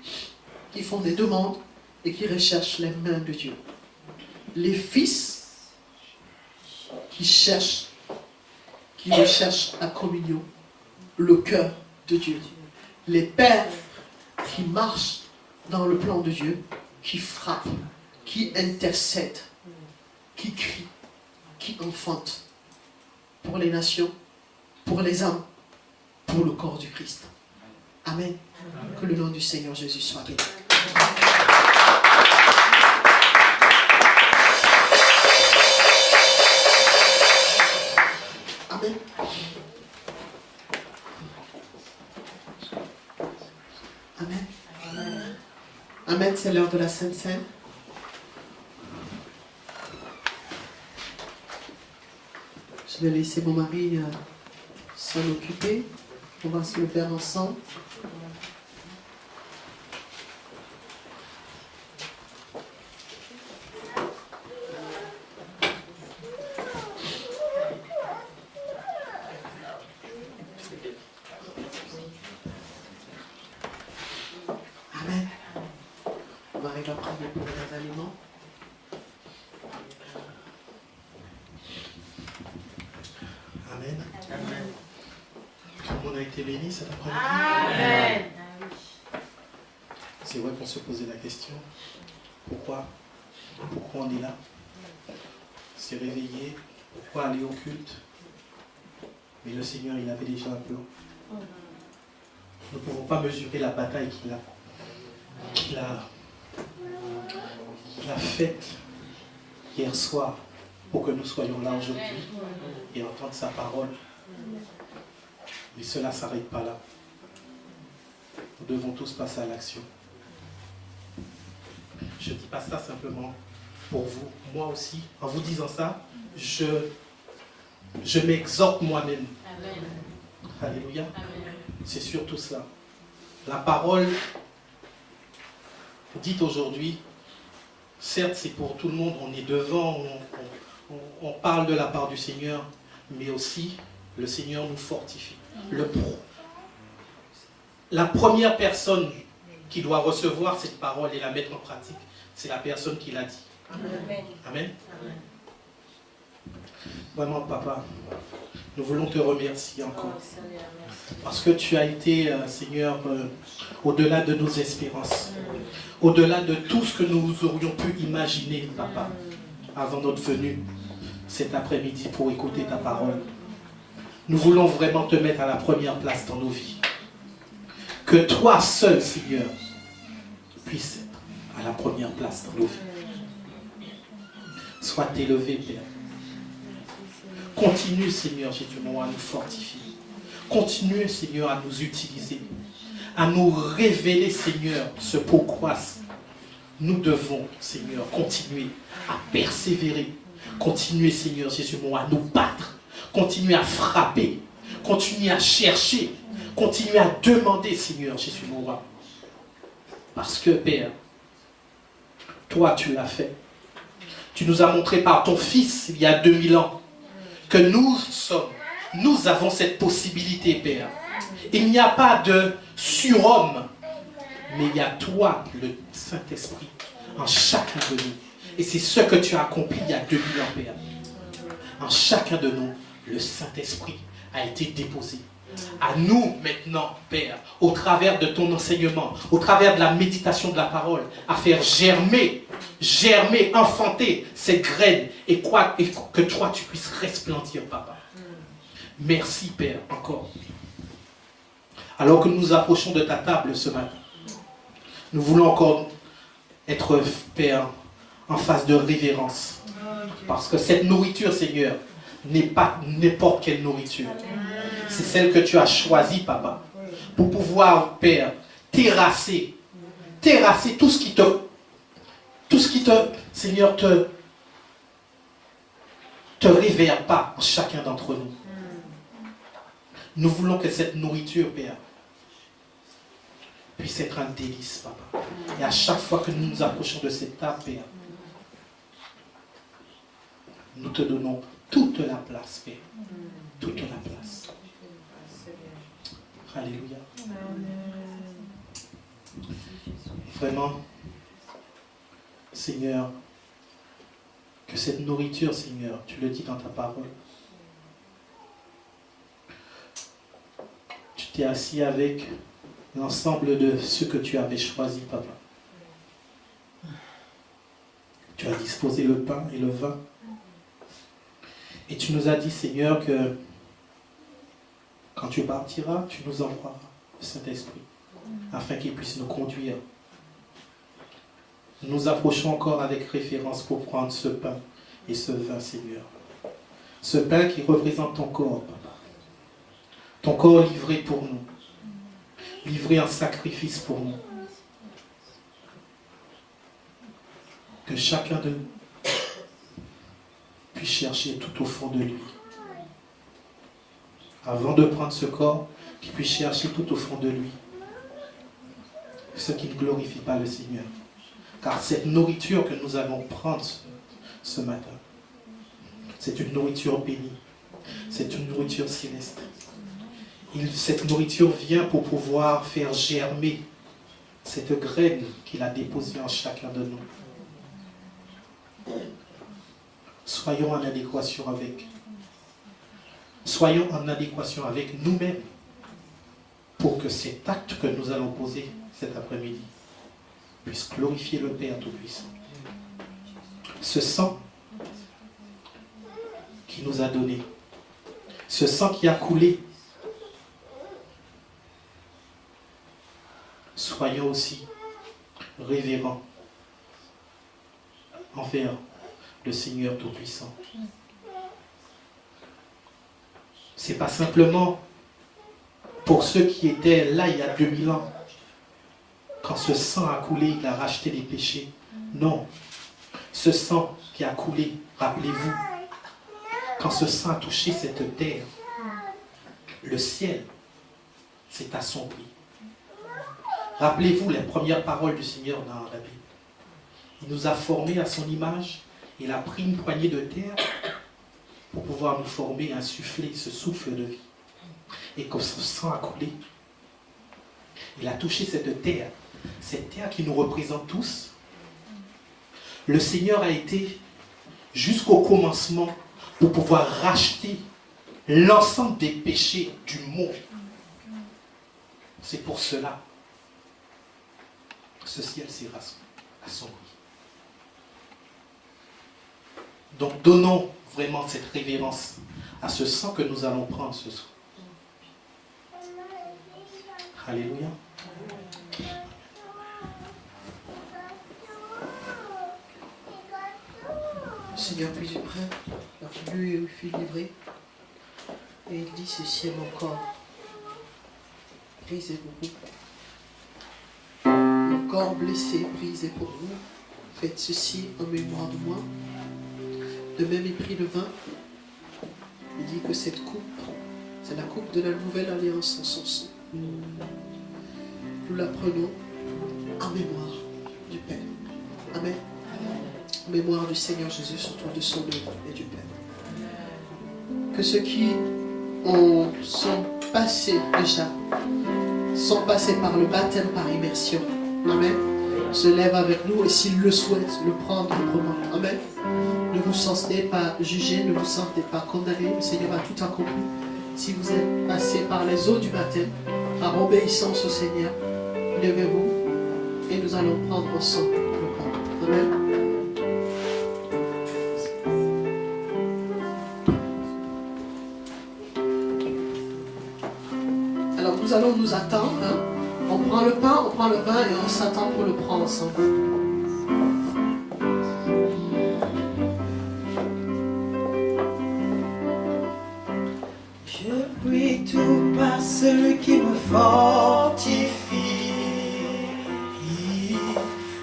qui font des demandes et qui recherchent les mains de Dieu. Les fils qui recherchent la communion, le cœur de Dieu. Les pères qui marchent dans le plan de Dieu, qui frappent, qui intercèdent, qui crient, qui enfantent pour les nations, pour les âmes, pour le corps du Christ. Amen. Que le nom du Seigneur Jésus soit béni. Amen. Amen. Amen, c'est l'heure de la Sainte Seine. Je vais laisser mon mari s'en occuper. On va se le faire ensemble. Amen. On va prier pour les aliments. Amen. Amen. Tout le monde a été béni cet après-midi. Amen. C'est vrai qu'on se posait la question. Pourquoi on est là? Se réveiller. Pourquoi aller au culte? Mais le Seigneur, il avait déjà un plan. Nous ne pouvons pas mesurer la bataille qu'il a faite hier soir pour que nous soyons là aujourd'hui et entendre sa parole. Mais cela ne s'arrête pas là. Nous devons tous passer à l'action. Je ne dis pas ça simplement pour vous. Moi aussi, en vous disant ça, je m'exhorte moi-même. Alléluia. C'est surtout cela. La parole dite aujourd'hui, certes c'est pour tout le monde, on est devant, on parle de la part du Seigneur, mais aussi le Seigneur nous fortifie. La première personne qui doit recevoir cette parole et la mettre en pratique, c'est la personne qui l'a dit. Amen. Amen. Vraiment, papa, nous voulons te remercier encore. Parce que tu as été, Seigneur, au-delà de nos espérances. Au-delà de tout ce que nous aurions pu imaginer, papa, avant notre venue cet après-midi pour écouter ta parole. Nous voulons vraiment te mettre à la première place dans nos vies. Que toi seul, Seigneur, puisses être à la première place dans nos vies. Sois élevé, Père. Continue, Seigneur Jésus, à nous fortifier. Continue, Seigneur, à nous utiliser. À nous révéler, Seigneur, ce pourquoi nous devons, Seigneur, continuer à persévérer. Continuer, Seigneur Jésus, à nous battre. Continuer à frapper. Continuer à chercher. Continuer à demander, Seigneur Jésus, parce que, Père, toi, tu l'as fait. Tu nous as montré par ton Fils, il y a 2000 ans, que nous avons cette possibilité, Père. Il n'y a pas de surhomme, mais il y a toi, le Saint-Esprit, en chacun de nous. Et c'est ce que tu as accompli il y a 2000 ans, Père. En chacun de nous, le Saint-Esprit a été déposé. À nous maintenant, Père, au travers de ton enseignement, au travers de la méditation de la parole, à faire germer, enfanter cette graine et que toi tu puisses resplendir, Papa. Merci, Père, encore. Alors que nous approchons de ta table ce matin, nous voulons encore être, Père, en phase de révérence. Parce que cette nourriture, Seigneur, n'est pas n'importe quelle nourriture. C'est celle que tu as choisie, papa, pour pouvoir, Père, terrasser tout ce qui te, Seigneur, te révère pas en chacun d'entre nous. Nous voulons que cette nourriture, Père, puisse être un délice, papa. Et à chaque fois que nous nous approchons de cette table, Père, nous te donnons toute la place, Père. Toute la place. Alléluia. Vraiment, Seigneur, que cette nourriture, Seigneur, tu le dis dans ta parole, tu t'es assis avec l'ensemble de ceux que tu avais choisis, papa. Tu as disposé le pain et le vin. Et tu nous as dit, Seigneur, que quand tu partiras, tu nous envoieras le Saint-Esprit, afin qu'il puisse nous conduire. Nous nous approchons encore avec référence pour prendre ce pain et ce vin, Seigneur. Ce pain qui représente ton corps, papa. Ton corps livré pour nous. Livré en sacrifice pour nous. Que chacun de nous puisse chercher tout au fond de lui. Avant de prendre ce corps, qu'il puisse chercher tout au fond de lui ce qui ne glorifie pas le Seigneur. Car cette nourriture que nous allons prendre ce matin, c'est une nourriture bénie. C'est une nourriture céleste. Cette nourriture vient pour pouvoir faire germer cette graine qu'il a déposée en chacun de nous. Soyons en adéquation avec. Soyons en adéquation avec nous-mêmes pour que cet acte que nous allons poser cet après-midi puisse glorifier le Père Tout-Puissant. Ce sang qui nous a donné, ce sang qui a coulé, soyons aussi révérents envers le Seigneur Tout-Puissant. C'est pas simplement pour ceux qui étaient là il y a 2000 ans, quand ce sang a coulé, il a racheté les péchés. Non. Ce sang qui a coulé, rappelez-vous, quand ce sang a touché cette terre, le ciel s'est assombri. Rappelez-vous les premières paroles du Seigneur dans la Bible. Il nous a formés à son image. Il a pris une poignée de terre pour pouvoir nous former, insuffler ce souffle de vie. Et quand ce sang a coulé, il a touché cette terre qui nous représente tous. Le Seigneur a été jusqu'au commencement pour pouvoir racheter l'ensemble des péchés du monde. C'est pour cela que ce ciel s'est assombri. Donc donnons vraiment cette révérence à ce sang que nous allons prendre ce soir. Alléluia. Seigneur, puis après, lui fut livré. Et il dit ceci à mon corps. Brisez-vous. Mon corps blessé, brisé pour vous. Faites ceci en mémoire de moi. De même, il prit le vin. Il dit que cette coupe, c'est la coupe de la nouvelle alliance en son sang. Nous la prenons en mémoire du Père. Amen. En mémoire du Seigneur Jésus, surtout de son œuvre et du Père. Que ceux qui sont passés déjà, sont passés par le baptême par immersion. Amen. Se lèvent avec nous et s'ils le souhaitent, le prendre librement. Amen. Ne vous sentez pas jugé, ne vous sentez pas condamné. Le Seigneur a tout accompli. Si vous êtes passé par les eaux du baptême, par obéissance au Seigneur, levez-vous et nous allons prendre ensemble le pain. Amen. Alors nous allons nous attendre. Hein. On prend le pain, on prend le vin et on s'attend pour le prendre ensemble. celui qui me fortifie.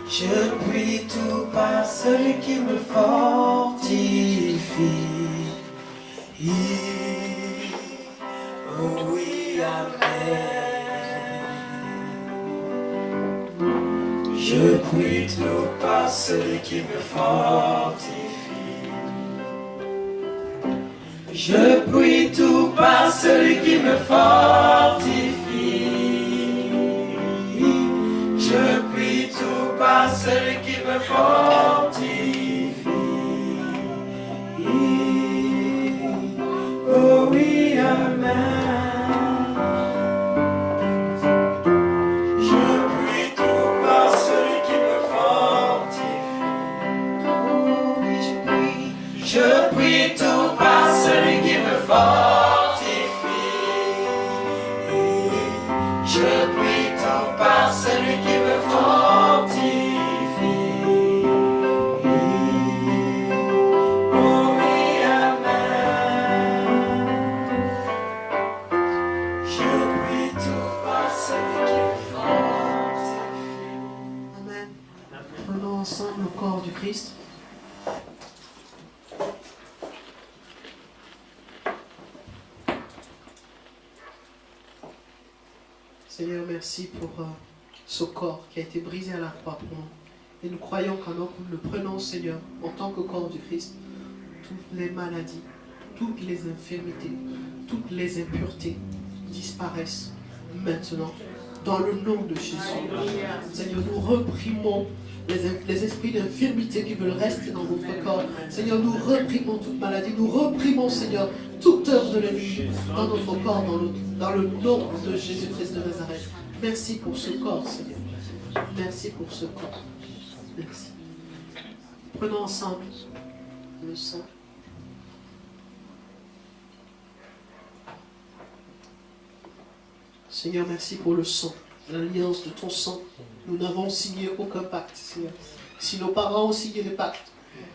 Je puis tout par celui qui me fortifie. Oh oui, amen. Je puis tout par celui qui me fortifie. Je puis tout par celui qui me fortifie. Je puis tout par celui qui me fortifie. Oh oui, amen. Je puis tout par celui qui me fortifie. Oh oui, je puis. Je puis tout par celui qui me fortifie. Je puis tout par celui qui me fortifie. Oh oui, amen. Je puis tout par celui qui me fortifie. Amen. Prenons ensemble le corps du Christ. Seigneur, merci pour ce corps qui a été brisé à la croix pour nous. Et nous croyons qu'en nous le prenons, Seigneur, en tant que corps du Christ, toutes les maladies, toutes les infirmités, toutes les impuretés disparaissent maintenant. Dans le nom de Jésus. Seigneur, nous reprimons les esprits d'infirmité qui veulent rester dans notre corps. Seigneur, nous reprimons toute maladie. Nous reprimons, Seigneur, toute œuvre de l'ennemi dans notre corps, dans le nom de Jésus-Christ de Nazareth. Merci pour ce corps, Seigneur. Merci pour ce corps. Merci. Prenons ensemble le sang. Seigneur, merci pour le sang, l'alliance de ton sang. Nous n'avons signé aucun pacte, Seigneur. Si nos parents ont signé des pactes,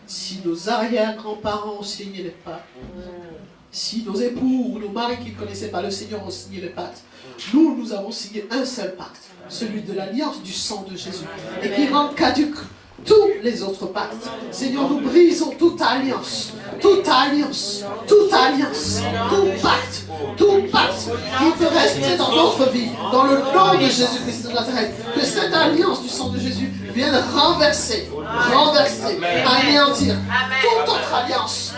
si nos arrière-grands-parents ont signé des pactes, si nos époux ou nos maris qui ne connaissaient pas le Seigneur ont signé des pactes, nous avons signé un seul pacte, celui de l'alliance du sang de Jésus, et qui rend caduque tous les autres pactes. Seigneur, nous brisons toute alliance, tout pacte qui peut rester dans notre vie, dans le nom de Jésus-Christ de Nazareth. Que cette alliance du sang de Jésus vienne renverser, anéantir toute autre alliance,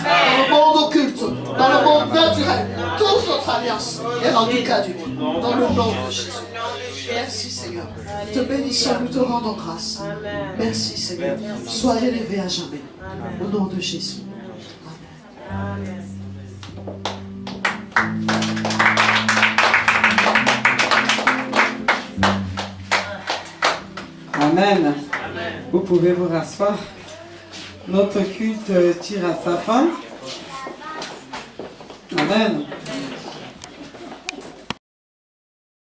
dans le monde occulte, dans le monde naturel, toute autre alliance est rendue caduque, dans le nom de Jésus. Merci Seigneur. Te bénissons, nous te rendons grâce. Merci Seigneur. Sois élevé à jamais. Au nom de Jésus. Amen. Amen. Vous pouvez vous rasseoir. Notre culte tire à sa fin. Amen.